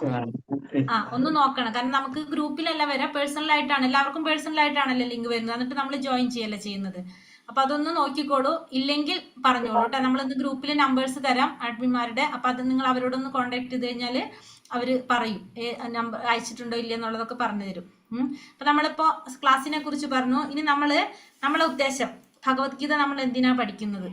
ഒന്ന് നോക്കണം, കാരണം നമുക്ക് ഗ്രൂപ്പിലല്ല വരാം, പേഴ്സണൽ ആയിട്ടാണ്. എല്ലാവർക്കും പേഴ്സണൽ ആയിട്ടാണല്ലോ ലിങ്ക് വരുന്നത്, എന്നിട്ട് നമ്മൾ ജോയിൻ ചെയ്യല്ല ചെയ്യുന്നത്. അപ്പൊ അതൊന്ന് നോക്കിക്കോളൂ. ഇല്ലെങ്കിൽ പറഞ്ഞോളൂ കേട്ടോ. നമ്മളിന്ന് ഗ്രൂപ്പിൽ നമ്പേഴ്സ് തരാം അഡ്മിന്മാരുടെ. അപ്പൊ അത് നിങ്ങൾ അവരോടൊന്ന് കോണ്ടാക്ട് ചെയ്ത് കഴിഞ്ഞാല് അവര് പറയും നമ്പർ അയച്ചിട്ടുണ്ടോ ഇല്ല എന്നുള്ളതൊക്കെ പറഞ്ഞു തരും. അപ്പൊ നമ്മളിപ്പോ ക്ലാസ്സിനെ കുറിച്ച് പറഞ്ഞു. ഇനി നമ്മളെ ഉദ്ദേശം, ഭഗവത്ഗീത നമ്മൾ എന്തിനാ പഠിക്കുന്നത്,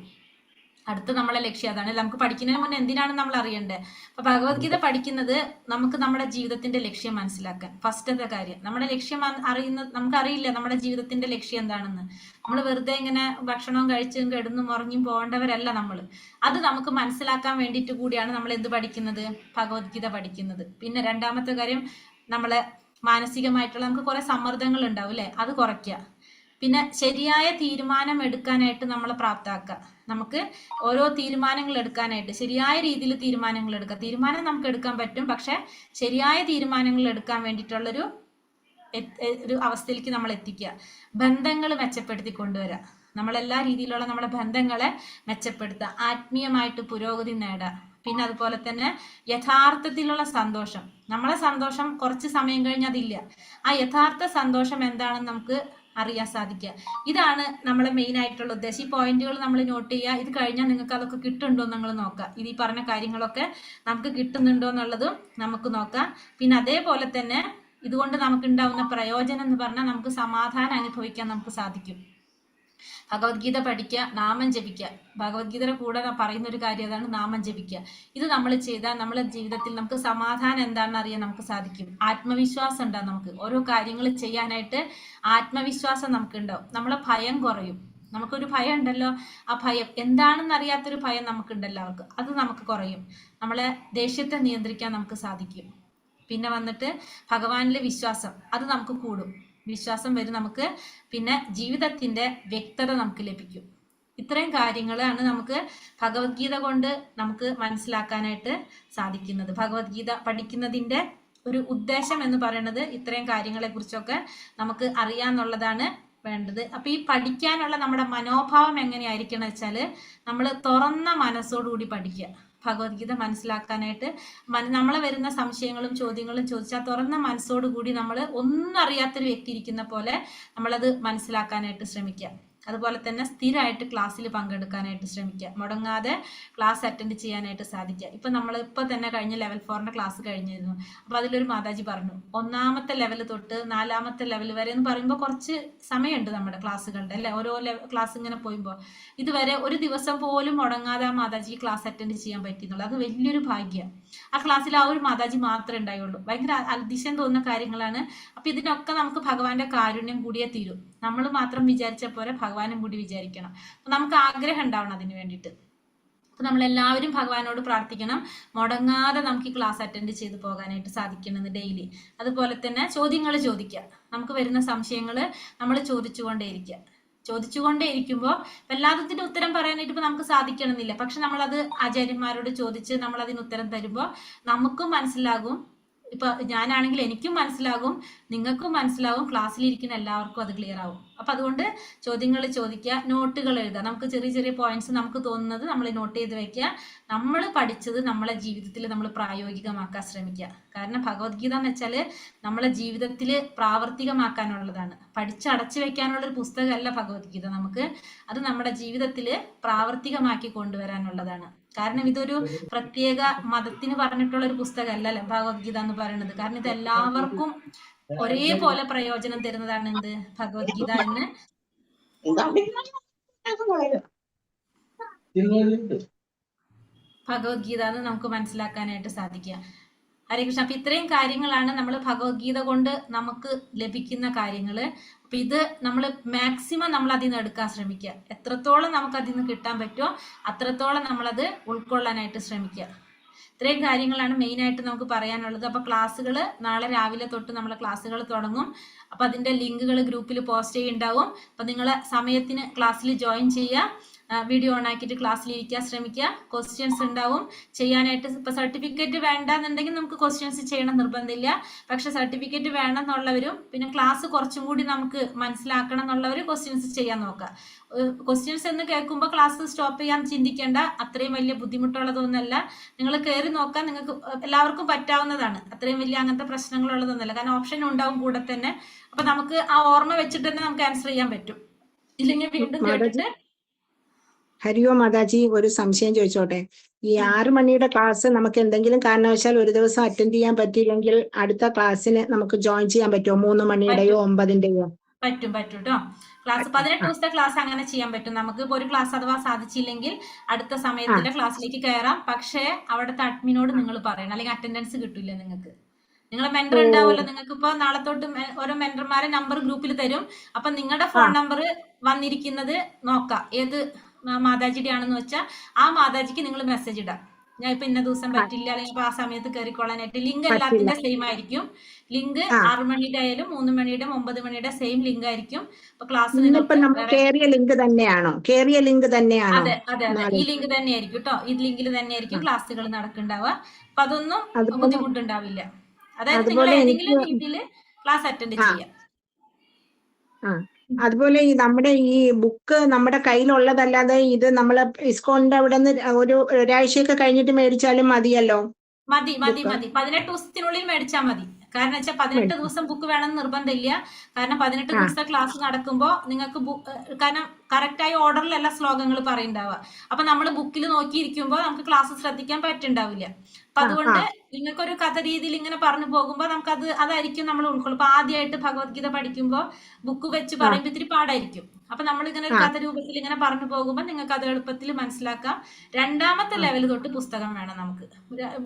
അടുത്ത നമ്മളെ ലക്ഷ്യം അതാണ്. നമുക്ക് പഠിക്കുന്നതിന് മുന്നേ എന്തിനാണ് നമ്മൾ അറിയണ്ടേ. അപ്പൊ ഭഗവത്ഗീത പഠിക്കുന്നത് നമുക്ക് നമ്മുടെ ജീവിതത്തിന്റെ ലക്ഷ്യം മനസ്സിലാക്കാൻ. ഫസ്റ്റത്തെ കാര്യം, നമ്മുടെ ലക്ഷ്യം നമുക്കറിയില്ല നമ്മുടെ ജീവിതത്തിന്റെ ലക്ഷ്യം എന്താണെന്ന്. നമ്മൾ വെറുതെ ഇങ്ങനെ ഭക്ഷണവും കഴിച്ചും കിടന്നും ഉറങ്ങിയും പോകേണ്ടവരല്ല നമ്മൾ. അത് നമുക്ക് മനസ്സിലാക്കാൻ വേണ്ടിയിട്ട് കൂടിയാണ് നമ്മൾ എന്ത് പഠിക്കുന്നത്, ഭഗവത്ഗീത പഠിക്കുന്നത്. പിന്നെ രണ്ടാമത്തെ കാര്യം, നമ്മളെ മാനസികമായിട്ടുള്ള നമുക്ക് കുറെ സമ്മർദ്ദങ്ങൾ ഉണ്ടാവും അല്ലെ, അത് കുറയ്ക്കുക. പിന്നെ ശരിയായ തീരുമാനം എടുക്കാനായിട്ട് നമ്മളെ പ്രാപ്താക്കുക. നമുക്ക് ഓരോ തീരുമാനങ്ങൾ എടുക്കാനായിട്ട് ശരിയായ രീതിയിൽ തീരുമാനങ്ങൾ എടുക്കുക. തീരുമാനം നമുക്ക് എടുക്കാൻ പറ്റും, പക്ഷെ ശരിയായ തീരുമാനങ്ങൾ എടുക്കാൻ വേണ്ടിയിട്ടുള്ളൊരു അവസ്ഥയിലേക്ക് നമ്മൾ എത്തിക്കുക. ബന്ധങ്ങൾ മെച്ചപ്പെടുത്തി കൊണ്ടുവരിക. നമ്മളെല്ലാ രീതിയിലുള്ള നമ്മുടെ ബന്ധങ്ങളെ മെച്ചപ്പെടുത്തുക. ആത്മീയമായിട്ട് പുരോഗതി നേടുക. പിന്നെ അതുപോലെ തന്നെ യഥാർത്ഥത്തിലുള്ള സന്തോഷം, നമ്മളെ സന്തോഷം കുറച്ച് സമയം കഴിഞ്ഞ് അതില്ല. ആ യഥാർത്ഥ സന്തോഷം എന്താണെന്ന് നമുക്ക് അറിയാൻ സാധിക്കുക. ഇതാണ് നമ്മളെ മെയിൻ ആയിട്ടുള്ള ഉദ്ദേശം. ഈ പോയിന്റുകൾ നമ്മൾ നോട്ട് ചെയ്യുക. ഇത് കഴിഞ്ഞാൽ നിങ്ങൾക്ക് അതൊക്കെ കിട്ടുന്നുണ്ടോ എന്ന് നിങ്ങൾ നോക്കുക. ഇത് ഈ പറഞ്ഞ കാര്യങ്ങളൊക്കെ നമുക്ക് കിട്ടുന്നുണ്ടോ എന്നുള്ളതും നമുക്ക് നോക്കാം. പിന്നെ അതേപോലെ തന്നെ ഇതുകൊണ്ട് നമുക്ക് ഉണ്ടാവുന്ന പ്രയോജനം എന്ന് പറഞ്ഞാൽ നമുക്ക് സമാധാനം അനുഭവിക്കാൻ നമുക്ക് സാധിക്കും. ഭഗവത്ഗീത പഠിക്കുക, നാമം ജപിക്കുക. ഭഗവത്ഗീതയുടെ കൂടെ പറയുന്ന ഒരു കാര്യം അതാണ് നാമം ജപിക്കുക. ഇത് നമ്മൾ ചെയ്താൽ നമ്മളെ ജീവിതത്തിൽ നമുക്ക് സമാധാനം എന്താണെന്ന് അറിയാൻ നമുക്ക് സാധിക്കും. ആത്മവിശ്വാസം ഉണ്ടാകും. നമുക്ക് ഓരോ കാര്യങ്ങൾ ചെയ്യാനായിട്ട് ആത്മവിശ്വാസം നമുക്ക് ഉണ്ടാവും. നമ്മളെ ഭയം കുറയും. നമുക്കൊരു ഭയം ഉണ്ടല്ലോ, ആ ഭയം എന്താണെന്ന് അറിയാത്തൊരു ഭയം നമുക്കുണ്ടല്ലോ അവർക്ക്, അത് നമുക്ക് കുറയും. നമ്മളെ ദേഷ്യത്തെ നിയന്ത്രിക്കാൻ നമുക്ക് സാധിക്കും. പിന്നെ വന്നിട്ട് ഭഗവാനിലെ വിശ്വാസം, അത് നമുക്ക് കൂടും. വിശ്വാസം വരും നമുക്ക്. പിന്നെ ജീവിതത്തിന്റെ വ്യക്തത നമുക്ക് ലഭിക്കും. ഇത്രയും കാര്യങ്ങളാണ് നമുക്ക് ഭഗവത്ഗീത കൊണ്ട് നമുക്ക് മനസ്സിലാക്കാനായിട്ട് സാധിക്കുന്നത്. ഭഗവത്ഗീത പഠിക്കുന്നതിന്റെ ഒരു ഉദ്ദേശം എന്ന് പറയുന്നത് ഇത്രയും കാര്യങ്ങളെ കുറിച്ചൊക്കെ നമുക്ക് അറിയാന്നുള്ളതാണ് വേണ്ടത്. അപ്പൊ ഈ പഠിക്കാനുള്ള നമ്മുടെ മനോഭാവം എങ്ങനെയായിരിക്കണം വെച്ചാല്, നമ്മൾ തുറന്ന മനസ്സോടുകൂടി പഠിക്കുക. ഭഗവത്ഗീത മനസ്സിലാക്കാനായിട്ട് നമ്മളെ വരുന്ന സംശയങ്ങളും ചോദ്യങ്ങളും ചോദിച്ചാൽ തുറന്ന മനസ്സോടുകൂടി നമ്മൾ ഒന്നും അറിയാത്തൊരു വ്യക്തി ഇരിക്കുന്ന പോലെ നമ്മളത് മനസ്സിലാക്കാനായിട്ട് ശ്രമിക്കുക. അതുപോലെ തന്നെ സ്ഥിരമായിട്ട് ക്ലാസ്സിൽ പങ്കെടുക്കാനായിട്ട് ശ്രമിക്കുക. മുടങ്ങാതെ ക്ലാസ് അറ്റൻഡ് ചെയ്യാനായിട്ട് സാധിക്കുക. ഇപ്പം നമ്മളിപ്പോൾ തന്നെ കഴിഞ്ഞ ലെവൽ 4ന്റെ ക്ലാസ് കഴിഞ്ഞിരുന്നു. അപ്പോൾ അതിലൊരു മാതാജി പറഞ്ഞു, 1ാമത്തെ ലെവൽ തൊട്ട് 4ാമത്തെ ലെവൽ വരെ എന്ന് പറയുമ്പോൾ കുറച്ച് സമയമുണ്ട് നമ്മുടെ ക്ലാസ്സുകളുടെ അല്ലേ. ഓരോ ക്ലാസ് ഇങ്ങനെ പോയുമ്പോൾ ഇതുവരെ ഒരു ദിവസം പോലും മുടങ്ങാതെ ആ മാതാജി ക്ലാസ് അറ്റൻഡ് ചെയ്യാൻ പറ്റിയെന്നുള്ളത് അത് വലിയൊരു ഭാഗ്യം. ആ ക്ലാസ്സിൽ ആ ഒരു മാതാജി മാത്രമേ ഉണ്ടായുള്ളൂ. ഭയങ്കര അതിശയം തോന്നുന്ന കാര്യങ്ങളാണ്. അപ്പം ഇതിനൊക്കെ നമുക്ക് ഭഗവാന്റെ കാരുണ്യം കൂടിയേ തീരും. നമ്മൾ മാത്രം വിചാരിച്ച പോലെ ഭഗവാനും കൂടി വിചാരിക്കണം. അപ്പം നമുക്ക് ആഗ്രഹം ഉണ്ടാവണം അതിന് വേണ്ടിയിട്ട്. അപ്പം നമ്മളെല്ലാവരും ഭഗവാനോട് പ്രാർത്ഥിക്കണം, മുടങ്ങാതെ നമുക്ക് ഈ ക്ലാസ് അറ്റൻഡ് ചെയ്ത് പോകാനായിട്ട് സാധിക്കണമെന്ന് ഡെയിലി. അതുപോലെ തന്നെ ചോദ്യങ്ങൾ ചോദിക്കുക. നമുക്ക് വരുന്ന സംശയങ്ങൾ നമ്മൾ ചോദിച്ചുകൊണ്ടേ ഇരിക്കുമ്പോൾ എല്ലാത്തിൻ്റെ ഉത്തരം പറയാനായിട്ട് ഇപ്പം നമുക്ക് സാധിക്കണമെന്നില്ല. പക്ഷെ നമ്മളത് ആചാര്യന്മാരോട് ചോദിച്ച് നമ്മൾ അതിന് ഉത്തരം തരുമ്പോൾ നമുക്കും മനസ്സിലാകും. ഇപ്പൊ ഞാനാണെങ്കിൽ എനിക്കും മനസ്സിലാകും, നിങ്ങൾക്കും മനസ്സിലാവും, ക്ലാസ്സിലിരിക്കുന്ന എല്ലാവർക്കും അത് ക്ലിയർ ആവും. അപ്പൊ അതുകൊണ്ട് ചോദ്യങ്ങൾ ചോദിക്കുക, നോട്ടുകൾ എഴുതുക. നമുക്ക് ചെറിയ ചെറിയ പോയിന്റ്സ് നമുക്ക് തോന്നുന്നത് നമ്മൾ നോട്ട് ചെയ്ത് വെക്കുക. നമ്മൾ പഠിച്ചത് നമ്മളെ ജീവിതത്തിൽ നമ്മൾ പ്രായോഗികമാക്കാൻ ശ്രമിക്കുക. കാരണം ഭഗവത്ഗീത എന്ന് വെച്ചാൽ നമ്മളെ ജീവിതത്തിൽ പ്രാവർത്തികമാക്കാനുള്ളതാണ്. പഠിച്ചടച്ചു വെക്കാനുള്ളൊരു പുസ്തകമല്ല ഭഗവത്ഗീത. അത് നമ്മുടെ ജീവിതത്തിൽ പ്രാവർത്തികമാക്കി കൊണ്ടുവരാനുള്ളതാണ്. കാരണം ഇതൊരു പ്രത്യേക മതത്തിന് പറഞ്ഞിട്ടുള്ള ഒരു പുസ്തകമല്ലല്ലോ ഭഗവത്ഗീത എന്ന് പറയുന്നത്. കാരണം ഇത് എല്ലാവർക്കും ഒരേപോലെ പ്രയോജനം തരുന്നതാണ് എന്ത് ഭഗവത്ഗീത എന്ന് ഭഗവത്ഗീത എന്ന് നമുക്ക് മനസ്സിലാക്കാനായിട്ട് സാധിക്കുക. ഹരേ കൃഷ്ണ. അപ്പൊ ഇത്രയും കാര്യങ്ങളാണ് നമ്മൾ ഭഗവത്ഗീത കൊണ്ട് നമുക്ക് ലഭിക്കുന്ന കാര്യങ്ങൾ. അപ്പൊ ഇത് നമ്മൾ മാക്സിമം നമ്മൾ അതിൽ നിന്ന് എടുക്കാൻ ശ്രമിക്കുക. എത്രത്തോളം നമുക്ക് അതിൽ നിന്ന് കിട്ടാൻ പറ്റുമോ അത്രത്തോളം നമ്മളത് ഉൾക്കൊള്ളാനായിട്ട് ശ്രമിക്കുക. ഇത്രയും കാര്യങ്ങളാണ് മെയിനായിട്ട് നമുക്ക് പറയാനുള്ളത്. അപ്പോൾ ക്ലാസ്സുകൾ നാളെ രാവിലെ തൊട്ട് നമ്മളെ ക്ലാസ്സുകൾ തുടങ്ങും. അപ്പോൾ അതിൻ്റെ ലിങ്കുകൾ ഗ്രൂപ്പിൽ പോസ്റ്റ് ചെയ്യുന്നുണ്ടാവും. അപ്പോൾ നിങ്ങൾ സമയത്തിന് ക്ലാസ്സിൽ ജോയിൻ ചെയ്യുക. വീഡിയോ ഓൺ ആക്കിയിട്ട് ക്ലാസ്സിൽ ഇരിക്കാൻ ശ്രമിക്കുക. ക്വസ്റ്റ്യൻസ് ഉണ്ടാവും ചെയ്യാനായിട്ട്. ഇപ്പോൾ സർട്ടിഫിക്കറ്റ് വേണ്ടെന്നുണ്ടെങ്കിൽ നമുക്ക് ക്വസ്റ്റ്യൻസ് ചെയ്യണം നിർബന്ധമില്ല. പക്ഷെ സർട്ടിഫിക്കറ്റ് വേണം എന്നുള്ളവരും പിന്നെ ക്ലാസ് കുറച്ചും കൂടി നമുക്ക് മനസ്സിലാക്കണം എന്നുള്ളവർ ക്വസ്റ്റ്യൻസ് ചെയ്യാൻ നോക്കുക. ക്വസ്റ്റ്യൻസ് എന്ന് കേൾക്കുമ്പോൾ ക്ലാസ് സ്റ്റോപ്പ് ചെയ്യാൻ ചിന്തിക്കേണ്ട. അത്രയും വലിയ ബുദ്ധിമുട്ടുള്ളതൊന്നുമല്ല. നിങ്ങൾ കയറി നോക്കാൻ നിങ്ങൾക്ക് എല്ലാവർക്കും പറ്റാവുന്നതാണ്. അത്രയും വലിയ അങ്ങനത്തെ പ്രശ്നങ്ങളുള്ളതൊന്നുമല്ല. കാരണം ഓപ്ഷൻ ഉണ്ടാവും കൂടെ തന്നെ. അപ്പൊ നമുക്ക് ആ ഓർമ്മ വെച്ചിട്ട് തന്നെ നമുക്ക് ആൻസർ ചെയ്യാൻ പറ്റും. ഇല്ലെങ്കിൽ വീണ്ടും കേട്ടിട്ട്. ഹരിയോ മാതാജി, ഒരു സംശയം ചോദിച്ചോട്ടെ. ഈ 6 മണിയുടെ ക്ലാസ് നമുക്ക് എന്തെങ്കിലും കാരണവശാൽ ഒരു ദിവസം അറ്റൻഡ് ചെയ്യാൻ പറ്റിയില്ലെങ്കിൽ അടുത്ത ക്ലാസ്സിന് നമുക്ക് ജോയിൻ ചെയ്യാൻ പറ്റുമോ? 3 മണിയുടെയോ 9-ന്റെയോ? പറ്റും കേട്ടോ. ക്ലാസ് 18 ദിവസത്തെ ക്ലാസ് അങ്ങനെ ചെയ്യാൻ പറ്റും. നമുക്ക് ഇപ്പോൾ ഒരു ക്ലാസ് അഥവാ സാധിച്ചില്ലെങ്കിൽ അടുത്ത സമയത്തിന്റെ ക്ലാസ്സിലേക്ക് കയറാം. പക്ഷേ അവിടുത്തെ അഡ്മിനോട് നിങ്ങൾ പറയണം, അല്ലെങ്കിൽ അറ്റൻഡൻസ് കിട്ടില്ല നിങ്ങൾക്ക്. നിങ്ങളെ മെന്റർ ഉണ്ടാവുമല്ലോ. നിങ്ങൾക്ക് ഇപ്പോൾ നാളെ തൊട്ട് ഓരോ മെന്റർമാരെ നമ്പർ ഗ്രൂപ്പിൽ തരും. അപ്പൊ നിങ്ങളുടെ ഫോൺ നമ്പർ വന്നിരിക്കുന്നത് നോക്കാം ഏത് മാതാജിയുടെ ആണെന്ന് വെച്ചാൽ ആ മാതാജിക്ക് നിങ്ങൾ മെസ്സേജ് ഇടാം. ഞാൻ ഇപ്പൊ ഇന്ന ദിവസം പറ്റില്ല, അല്ലെങ്കിൽ ഇപ്പൊ ആ സമയത്ത് കയറിക്കൊള്ളാനായിട്ട്. ലിങ്ക് എല്ലാത്തിന്റെ സെയിം ആയിരിക്കും. ലിങ്ക് 6 മണിയുടെ ആയാലും 3 മണിയുടെ 9 മണിയുടെ സെയിം ലിങ്ക് ആയിരിക്കും. അപ്പൊ ക്ലാസ് കേറിയ ലിങ്ക് തന്നെയാണോ? അതെ അതെ അതെ, ഈ ലിങ്ക് തന്നെയായിരിക്കും കേട്ടോ. ഈ ലിങ്കിൽ തന്നെയായിരിക്കും ക്ലാസ്സുകൾ നടക്കുന്നുണ്ടാവുക. അപ്പൊ അതൊന്നും ബുദ്ധിമുട്ടുണ്ടാവില്ല. അതായത് നിങ്ങൾ ഏതെങ്കിലും രീതിയിൽ ക്ലാസ് അറ്റൻഡ് ചെയ്യാം. അതുപോലെ ഈ നമ്മുടെ ഈ ബുക്ക് നമ്മുടെ കയ്യിലുള്ളതല്ലാതെ ഇത് നമ്മള് ഇസ്കോണിന്റെ അവിടെ നിന്ന് ഒരാഴ്ചയൊക്കെ കഴിഞ്ഞിട്ട് മേടിച്ചാലും മതിയല്ലോ? മതി 18 ദിവസത്തിനുള്ളിൽ മേടിച്ചാൽ മതി. കാരണം വെച്ചാൽ 18 ദിവസം ബുക്ക് വേണമെന്ന് നിർബന്ധമില്ല. കാരണം 18 ദിവസത്തെ ക്ലാസ് നടക്കുമ്പോൾ നിങ്ങൾക്ക് കാരണം കറക്റ്റായ ഓർഡറിലല്ല ശ്ലോകങ്ങൾ പറയുണ്ടാവുക. അപ്പൊ നമ്മൾ ബുക്കിൽ നോക്കിയിരിക്കുമ്പോൾ നമുക്ക് ക്ലാസ് ശ്രദ്ധിക്കാൻ പറ്റുണ്ടാവില്ല. അപ്പൊ അതുകൊണ്ട് നിങ്ങൾക്കൊരു കഥ രീതിയിൽ ഇങ്ങനെ പറഞ്ഞു പോകുമ്പോൾ നമുക്ക് അതായിരിക്കും നമ്മൾ ഉൾക്കൊള്ളും. ഇപ്പൊ ആദ്യമായിട്ട് ഭഗവത്ഗീത പഠിക്കുമ്പോൾ ബുക്ക് വെച്ച് പറയുമ്പോൾ ഇത്തിരി പാടായിരിക്കും. അപ്പൊ നമ്മൾ ഇങ്ങനെ ഒരു കഥ രൂപത്തിൽ ഇങ്ങനെ പറഞ്ഞു പോകുമ്പോൾ നിങ്ങൾക്ക് അത് എളുപ്പത്തിൽ മനസ്സിലാക്കാം. രണ്ടാമത്തെ ലെവൽ തൊട്ട് പുസ്തകം വേണം നമുക്ക്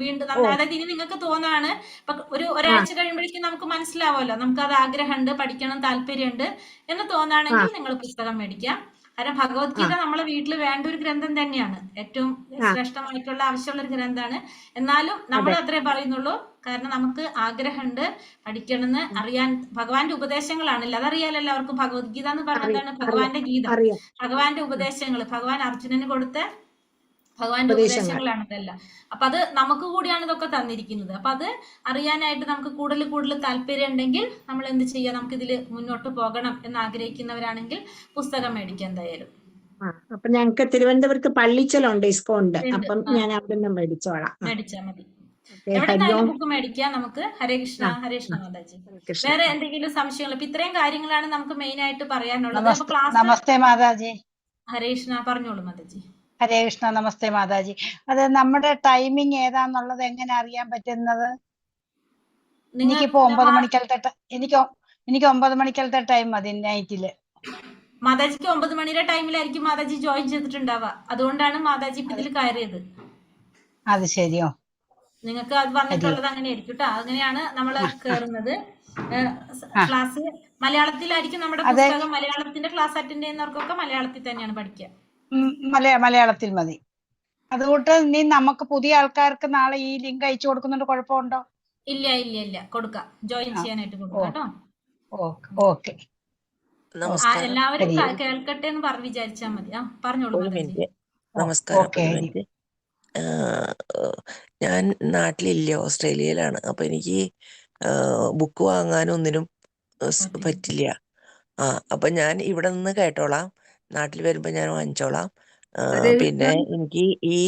വീണ്ടും. അതായത് ഇനി നിങ്ങൾക്ക് തോന്നാണ് ഇപ്പൊ ഒരാഴ്ച കഴിയുമ്പോഴേക്കും നമുക്ക് മനസ്സിലാവുമല്ലോ, നമുക്ക് അത് ആഗ്രഹമുണ്ട്, പഠിക്കണം, താല്പര്യമുണ്ട് എന്ന് തോന്നുകയാണെങ്കിൽ നിങ്ങൾ പുസ്തകം മേടിക്കാം. കാരണം ഭഗവത്ഗീത നമ്മളെ വീട്ടിൽ വേണ്ട ഒരു ഗ്രന്ഥം തന്നെയാണ്. ഏറ്റവും ശ്രേഷ്ഠമായിട്ടുള്ള ആവശ്യമുള്ള ഒരു ഗ്രന്ഥമാണ്. എന്നാലും നമ്മൾ അത്രേ പറയുന്നുള്ളൂ. കാരണം നമുക്ക് ആഗ്രഹമുണ്ട് പഠിക്കണമെന്ന് അറിയാൻ. ഭഗവാന്റെ ഉപദേശങ്ങളാണല്ലോ, അതറിയാലോ എല്ലാവർക്കും. ഭഗവത്ഗീത എന്ന് പറഞ്ഞതാണ് ഭഗവാന്റെ ഗീത, ഭഗവാന്റെ ഉപദേശങ്ങൾ, ഭഗവാൻ അർജുനന് കൊടുത്ത ഭഗവാന്റെ ഉപദേശങ്ങളാണ് ഇതെല്ലാം. അപ്പൊ അത് നമുക്ക് കൂടിയാണ് ഇതൊക്കെ തന്നിരിക്കുന്നത്. അപ്പൊ അത് അറിയാനായിട്ട് നമുക്ക് കൂടുതൽ താല്പര്യം ഉണ്ടെങ്കിൽ നമ്മൾ എന്ത് ചെയ്യാം, നമുക്ക് ഇതിൽ മുന്നോട്ട് പോകണം എന്ന് ആഗ്രഹിക്കുന്നവരാണെങ്കിൽ പുസ്തകം മേടിക്കാം എന്തായാലും. അപ്പൊ ഞങ്ങൾക്ക് തിരുവനന്തപുരത്ത് പള്ളിച്ചലുണ്ട് ഇസ്കോണ്ട്. അപ്പം ഞാൻ അവിടെ നിന്ന് മേടിച്ചോളാം. മേടിച്ചാൽ മതി. എവിടെന്നാലും ബുക്ക് മേടിക്കാം നമുക്ക്. ഹരേ കൃഷ്ണ മാതാജി. വേറെ എന്തെങ്കിലും സംശയങ്ങൾ? ഇപ്പൊ ഇത്രയും കാര്യങ്ങളാണ് നമുക്ക് മെയിൻ ആയിട്ട് പറയാനുള്ളത്. അപ്പൊ ക്ലാസ് നമസ്തേ മാതാജി. ഹരേ കൃഷ്ണ പറഞ്ഞോളൂ മാതാജി. ഹരേ കൃഷ്ണ. നമസ്തേ മാതാജി. അത് നമ്മുടെ ടൈമിംഗ് ഏതാന്നുള്ളത് എങ്ങനെ അറിയാൻ പറ്റുന്നത്? എനിക്കിപ്പോ 9 മണിക്കലത്തെ എനിക്ക് 9 മണിക്കലത്തെ ടൈം മതി നൈറ്റില്. മാതാജിക്ക് 9 മണിയുടെ ടൈമിലായിരിക്കും മാതാജി ജോയിൻ ചെയ്തിട്ടുണ്ടാവുക. അതുകൊണ്ടാണ് മാതാജി ഇതിൽ കയറിയത്. അത് ശരിയോ? നിങ്ങൾക്ക് അത് വന്നിട്ടുള്ളത് അങ്ങനെയായിരിക്കും കേട്ടോ. അങ്ങനെയാണ് നമ്മൾ കയറുന്നത്. ക്ലാസ് മലയാളത്തിലായിരിക്കും നമ്മുടെ പുസ്തകം. മലയാളത്തിന്റെ ക്ലാസ് അറ്റൻഡ് ചെയ്യുന്നവർക്കൊക്കെ മലയാളത്തിൽ തന്നെയാണ് പഠിക്കുക. മലയാളത്തിൽ മതി. അതുകൊണ്ട് ഇനി നമുക്ക് പുതിയ ആൾക്കാർക്ക് നാളെ ഈ ലിങ്ക് അയച്ചു കൊടുക്കുന്നുണ്ട്, കുഴപ്പമുണ്ടോ? ഇല്ല കൊടുക്കാം. ജോയിൻ ചെയ്യാനായിട്ട് കൊടുക്കാം കേട്ടോ. ഓക്കെ. എല്ലാവരും കേൾക്കട്ടെ എന്ന് പറഞ്ഞു വിചാരിച്ചാൽ മതി. പറഞ്ഞോളൂ. നമസ്കാരം. ഞാൻ നാട്ടിലില്ല, ഓസ്ട്രേലിയയിലാണ്. അപ്പൊ എനിക്ക് ബുക്ക് വാങ്ങാനും ഒന്നിനും പറ്റില്ല. അപ്പൊ ഞാൻ ഇവിടെ നിന്ന് കേട്ടോളാം, നാട്ടിൽ വരുമ്പോ ഞാൻ വാങ്ങിച്ചോളാം. പിന്നെ എനിക്ക് ഈ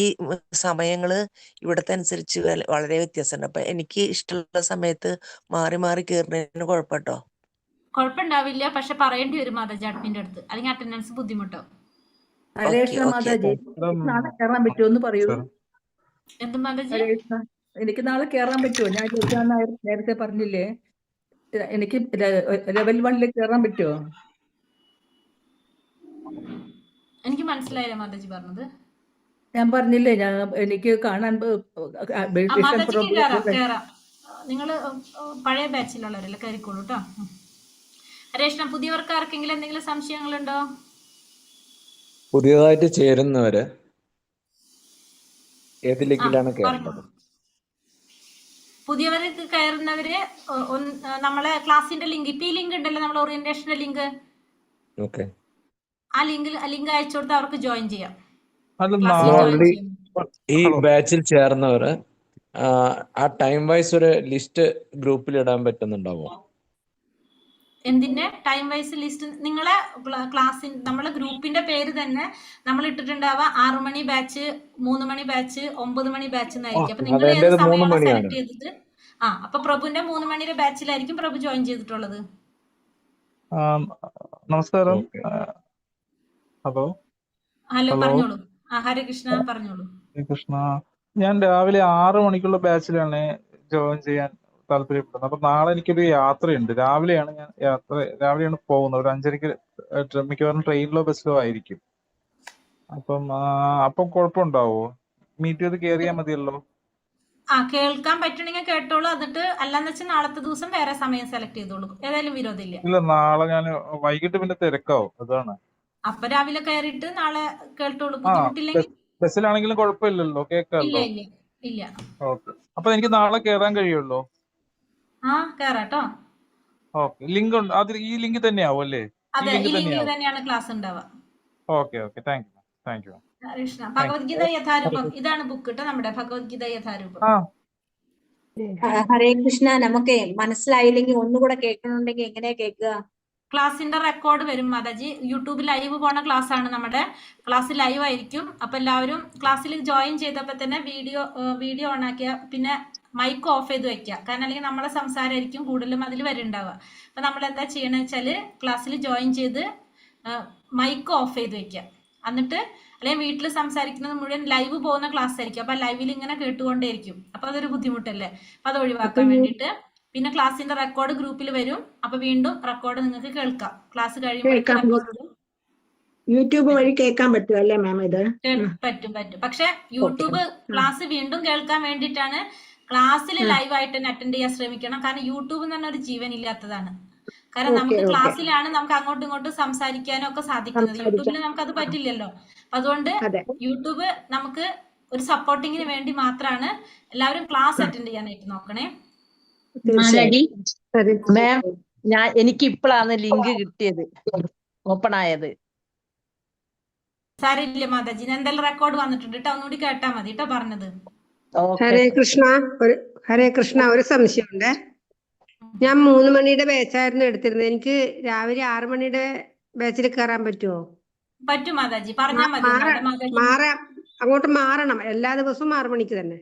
സമയങ്ങള് ഇവിടത്തെ അനുസരിച്ച് വളരെ വ്യത്യാസമുണ്ട്. അപ്പൊ എനിക്ക് ഇഷ്ടമുള്ള സമയത്ത് മാറി മാറി കയറുന്നതിന് കുഴപ്പമുണ്ടോ? കുഴപ്പമുണ്ടാവില്ല. പക്ഷെ പറയേണ്ടി വരും മാതാജി അഡ്മിന്റെ അടുത്ത്, അല്ലെങ്കിൽ അറ്റൻഡൻസ് ബുദ്ധിമുട്ടോ. നാളെ കയറാൻ പറ്റുമോ എന്ന് പറയൂ. എന്ത് മാതാജി? എനിക്ക് നാളെ കയറാൻ പറ്റുമോ? ഞാൻ നേരത്തെ പറഞ്ഞില്ലേ, എനിക്ക് ലെവൽ 1 കയറാൻ പറ്റുമോ? എനിക്ക് മനസ്സിലായില്ല മാതാജി പറഞ്ഞത്. ഞാൻ പറഞ്ഞില്ലേ, എനിക്ക് കാണാൻ നിങ്ങള് പഴയ ബാച്ചിലുള്ളവരല്ലേ, കയറിക്കോളൂ കേട്ടോ. ഹരേഷ്ണ, പുതിയവർക്ക് ആർക്കെങ്കിലും എന്തെങ്കിലും സംശയങ്ങളുണ്ടോ? പുതിയതായിട്ട് ചേരുന്നവര് ഏത് ലിങ്കിലാണ് കയറേണ്ടത്? പുതിയവർക്ക് കയറുന്നവര് നമ്മളെ ക്ലാസ്സിന്റെ ലിങ്ക് ഇപ്പൊ ഈ ലിങ്ക് ഉണ്ടല്ലോ, നമ്മുടെ ഓറിയന്റേഷന്റെ ലിങ്ക്, ഓക്കെ. ആ ലിങ്ക് അയച്ചു കൊടുത്ത് അവർക്ക് ജോയിൻ ചെയ്യാം. ഓൾറെഡി ഈ ബാച്ചിൽ ചേർന്നവർ ആ ടൈം വൈസ് ഒരു ലിസ്റ്റ് ഗ്രൂപ്പിൽ ഇടാൻ പറ്റുന്നുണ്ടാവോ? എന്തിന്റെ ടൈം വൈസ് ലിസ്റ്റ്? നിങ്ങളെ ക്ലാസ്സിൻ നമ്മളെ ഗ്രൂപ്പിന്റെ പേര് തന്നെ നമ്മൾ ഇട്ടിട്ടുണ്ടാവുക 6 മണി ബാച്ച്, 3 മണി ബാച്ച്, 9 മണി ബാച്ച് എന്നായിരിക്കും. അപ്പൊ നിങ്ങൾ ഏത് സമയമാണ് സെലക്ട് ചെയ്തത്? അപ്പൊ പ്രഭുവിന്റെ 3 മണിയുടെ ബാച്ചിലായിരിക്കും പ്രഭു ജോയിൻ ചെയ്തിട്ടുള്ളത്. നമസ്കാരം. ഹലോ പറഞ്ഞോളൂ. ഹരേ കൃഷ്ണ, പറഞ്ഞോളൂ. കൃഷ്ണ, ഞാൻ രാവിലെ 6 മണിക്കുള്ള ബാച്ചിലാണ് ജോയിൻ ചെയ്യാൻ താല്പര്യപ്പെടുന്നത്. അപ്പൊ നാളെ എനിക്കൊരു യാത്രയുണ്ട്. രാവിലെയാണ് പോകുന്നത്. ഒരു 5:30 മിക്കവാറും ട്രെയിനിലോ ബസ്സിലോ ആയിരിക്കും. അപ്പം കുഴപ്പമുണ്ടാവോ? മീറ്റ് ചെയ്ത് കയറിയാൽ മതിയല്ലോ? കേൾക്കാൻ പറ്റണെങ്കിൽ കേട്ടോളൂ. എന്നിട്ട് അല്ലാന്ന് വെച്ചാൽ നാളത്തെ ദിവസം വേറെ സമയം സെലക്ട് ചെയ്തോളൂ. ഏതായാലും വിരോധമില്ല. ഇല്ല, നാളെ ഞാൻ വൈകിട്ട് പിന്നെ തിരക്കാവും, അതാണ്. അപ്പൊ രാവിലെ കയറിയിട്ട് നാളെ കേട്ടോളൂ. ബുദ്ധിമുട്ടില്ലെങ്കിൽ ബസ്സിലാണെങ്കിലും കുഴപ്പമില്ലല്ലോ, കേൾക്കാമല്ലോ? ഇല്ല. ഓക്കെ. അപ്പൊ എനിക്ക് നാളെ കയറാൻ കഴിയുമല്ലോ? കേറാട്ടോ. ഓക്കെ. ലിങ്ക് ഉണ്ട്, അത് ഈ ലിങ്ക് തന്നെയാവും അല്ലേ? അതെ, ഈ ലിങ്കിൽ തന്നെയാണ് ക്ലാസ് ഉണ്ടാവുക. Okay. Thank you. Krishna, Bhagavad Gita Yatharupam, ഇതാണ് ബുക്ക് കേട്ടോ, നമ്മുടെ ഭഗവത്ഗീത യഥാരൂപം. ഹരേ കൃഷ്ണ, നമുക്ക് മനസ്സിലായില്ലെങ്കിൽ ഒന്നുകൂടെ കേൾക്കണമെങ്കിൽ എങ്ങനെയാ കേൾക്കുക? ക്ലാസിന്റെ റെക്കോർഡ് വരും മാതാജി. യൂട്യൂബിൽ ലൈവ് പോണ ക്ലാസ് ആണ് നമ്മുടെ ക്ലാസ്, ലൈവ് ആയിരിക്കും. അപ്പൊ എല്ലാവരും ക്ലാസ്സിൽ ജോയിൻ ചെയ്തപ്പോ തന്നെ വീഡിയോ ഓൺ ആക്കിയ, പിന്നെ മൈക്ക് ഓഫ് ചെയ്ത് വെക്കുക. കാരണം അല്ലെങ്കിൽ നമ്മളെ സംസാരമായിരിക്കും കൂടുതലും അതിൽ വരുന്നുണ്ടാവുക. അപ്പൊ നമ്മൾ എന്താ ചെയ്യണമെന്ന് വെച്ചാല് ക്ലാസ്സിൽ ജോയിൻ ചെയ്ത് മൈക്ക് ഓഫ് ചെയ്ത് വെക്കുക. എന്നിട്ട് അല്ലെങ്കിൽ വീട്ടിൽ സംസാരിക്കുന്നത് മുഴുവൻ ലൈവ് പോകുന്ന ക്ലാസ് ആയിരിക്കും. അപ്പൊ ലൈവിൽ ഇങ്ങനെ കേട്ടുകൊണ്ടേയിരിക്കും. അപ്പൊ അതൊരു ബുദ്ധിമുട്ടല്ലേ. അപ്പൊ അത് ഒഴിവാക്കാൻ വേണ്ടിയിട്ട് പിന്നെ ക്ലാസ്സിന്റെ റെക്കോർഡ് ഗ്രൂപ്പിൽ വരും. അപ്പൊ വീണ്ടും റെക്കോർഡ് നിങ്ങൾക്ക് കേൾക്കാം. ക്ലാസ് കഴിയുമ്പോൾ യൂട്യൂബ് വഴി കേൾക്കാൻ പറ്റും അല്ലേ മാം? ഇത് പറ്റും. പക്ഷെ യൂട്യൂബ് ക്ലാസ് വീണ്ടും കേൾക്കാൻ വേണ്ടിയിട്ടാണ് ക്ലാസ്സിൽ ലൈവ് ആയിട്ട് തന്നെ അറ്റൻഡ് ചെയ്യാൻ ശ്രമിക്കണം. കാരണം യൂട്യൂബ് എന്ന് പറഞ്ഞ ഒരു ജീവൻ ഇല്ലാത്തതാണ്. കാരണം നമുക്ക് ക്ലാസ്സിലാണ് നമുക്ക് അങ്ങോട്ടും ഇങ്ങോട്ടും സംസാരിക്കാനും ഒക്കെ സാധിക്കുന്നത്. യൂട്യൂബിൽ നമുക്ക് അത് പറ്റില്ലല്ലോ. അതുകൊണ്ട് യൂട്യൂബ് നമുക്ക് ഒരു സപ്പോർട്ടിങ്ങിന് വേണ്ടി മാത്രമാണ്. എല്ലാവരും ക്ലാസ് അറ്റൻഡ് ചെയ്യാനായിട്ട് നോക്കണേ. മാം, എനിക്ക് ഇപ്പോഴാണ് ലിങ്ക് കിട്ടിയത്, ഓപ്പൺ ആയത്. സാരില്ല മാതാജി, എന്തായാലും റെക്കോർഡ് വന്നിട്ടുണ്ട് കേട്ടോ, ഒന്നുകൂടി കേട്ടാ മതി കേട്ടോ പറഞ്ഞത്. ഹരേ കൃഷ്ണ, ഒരു സംശയമുണ്ട്. ഞാൻ 3 മണിയുടെ ബാച്ചായിരുന്നു എടുത്തിരുന്നത്. എനിക്ക് രാവിലെ 6 മണിയുടെ ബാച്ചിൽ കയറാൻ പറ്റുമോ? പറ്റും മാതാജി, പറഞ്ഞാൽ മതി. അങ്ങോട്ട് മാറണം എല്ലാ ദിവസവും 6 മണിക്ക് തന്നെ?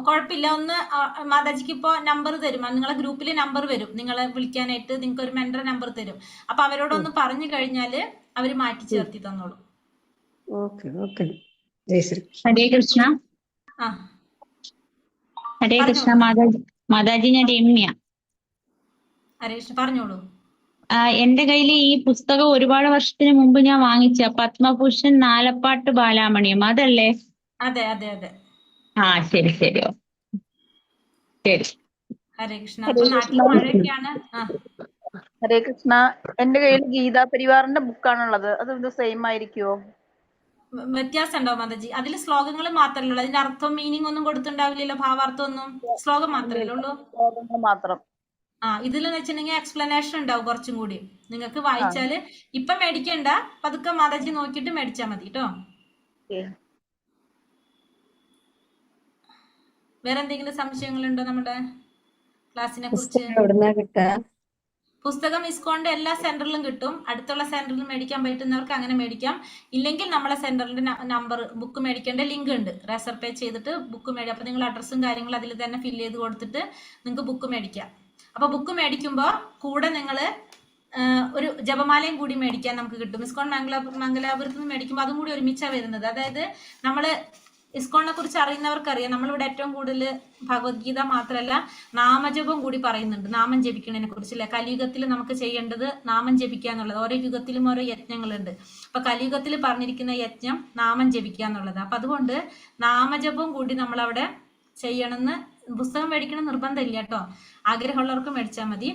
കുഴപ്പമില്ല. ഒന്ന് മാതാജിക്ക് ഇപ്പോ നമ്പർ തരും. നിങ്ങളെ ഗ്രൂപ്പിൽ നമ്പർ വരും, നിങ്ങളെ വിളിക്കാനായിട്ട്. നിങ്ങൾക്ക് ഒരു മെന്റർ നമ്പർ തരും. അപ്പൊ അവരോടൊന്ന് പറഞ്ഞു കഴിഞ്ഞാല് അവര് മാറ്റി ചേർത്തി തന്നോളൂ. ഹരേ കൃഷ്ണ. ഹരേ കൃഷ്ണ മാതാജി, ഞാൻ രമ്യ. ഹരേ കൃഷ്ണ, പറഞ്ഞോളൂ. എന്റെ കയ്യിൽ ഈ പുസ്തകം ഒരുപാട് വർഷത്തിന് മുമ്പ് ഞാൻ വാങ്ങിച്ച പത്മഭൂഷൺ നാലപ്പാട്ട് ബാലാമണിയം, അതല്ലേ? അതെ. ശരി. ശരി. ഹരേ കൃഷ്ണ. അപ്പൊ നാട്ടിൽ മഴയൊക്കെയാണ്. ഹരേ കൃഷ്ണ, എന്റെ കയ്യിൽ ഗീതാ പരിവാറിന്റെ ബുക്കാണുള്ളത്. അത് സെയിം ആയിരിക്കുമോ? വ്യത്യാസം ഉണ്ടാവും മാതാജി. അതിൽ ശ്ലോകങ്ങൾ മാത്രമല്ല, അതിന്റെ അർത്ഥം മീനിങ് ഒന്നും കൊടുത്തിട്ടുണ്ടാവില്ലല്ലോ, ഭാവാർത്ഥം ഒന്നും. ശ്ലോകം മാത്രമല്ലേ ഉള്ളൂ? മാത്രം. ഇതിലെന്ന് വെച്ചിട്ടുണ്ടെങ്കിൽ എക്സ്പ്ലനേഷൻ ഉണ്ടാവും കുറച്ചും കൂടി. നിങ്ങൾക്ക് വായിച്ചാല് ഇപ്പൊ മേടിക്കണ്ട, പതുക്കെ മാതാജി നോക്കിയിട്ട് മേടിച്ചാ മതി കേട്ടോ. വേറെ എന്തെങ്കിലും സംശയങ്ങളുണ്ടോ നമ്മുടെ ക്ലാസ്സിനെ കുറിച്ച്? പുസ്തകം ഇസ്കോണിന്റെ എല്ലാ സെന്ററിലും കിട്ടും. അടുത്തുള്ള സെന്ററിൽ മേടിക്കാൻ പറ്റുന്നവർക്ക് അങ്ങനെ മേടിക്കാം. ഇല്ലെങ്കിൽ നമ്മളെ സെന്ററിന്റെ നമ്പർ, ബുക്ക് മേടിക്കേണ്ട ലിങ്ക് ഉണ്ട്. റെസർ പേ ചെയ്തിട്ട് ബുക്ക് മേടിക്കാം. അപ്പൊ നിങ്ങൾ അഡ്രസ്സും കാര്യങ്ങളും അതിൽ തന്നെ ഫില്ല് ചെയ്ത് കൊടുത്തിട്ട് നിങ്ങൾക്ക് ബുക്ക് മേടിക്കാം. അപ്പൊ ബുക്ക് മേടിക്കുമ്പോൾ കൂടെ നിങ്ങൾ ഒരു ജപമാലയും കൂടി മേടിക്കാൻ നമുക്ക് കിട്ടും. ഇസ്കോൺ മംഗലാപുരത്ത് നിന്ന് മേടിക്കുമ്പോൾ അതും കൂടി ഒരുമിച്ചാണ് വരുന്നത്. അതായത് നമ്മള് ഇസ്കോണിനെ കുറിച്ച് അറിയുന്നവർക്കറിയാം, നമ്മളിവിടെ ഏറ്റവും കൂടുതൽ ഭഗവത്ഗീത മാത്രമല്ല നാമജപം കൂടി പറയുന്നുണ്ട്. നാമം ജപിക്കുന്നതിനെ കുറിച്ചല്ലേ. കലിയുഗത്തിൽ നമുക്ക് ചെയ്യേണ്ടത് നാമം ജപിക്കുക എന്നുള്ളത്. ഓരോ യുഗത്തിലും ഓരോ യജ്ഞങ്ങളുണ്ട്. അപ്പൊ കലിയുഗത്തിൽ പറഞ്ഞിരിക്കുന്ന യജ്ഞം നാമം ജപിക്കുക എന്നുള്ളത്. അപ്പൊ അതുകൊണ്ട് നാമജപം കൂടി നമ്മളവിടെ ചെയ്യണമെന്ന് പുസ്തകം മേടിക്കണം നിർബന്ധമില്ല കേട്ടോ. ആഗ്രഹമുള്ളവർക്ക് മേടിച്ചാൽ മതി.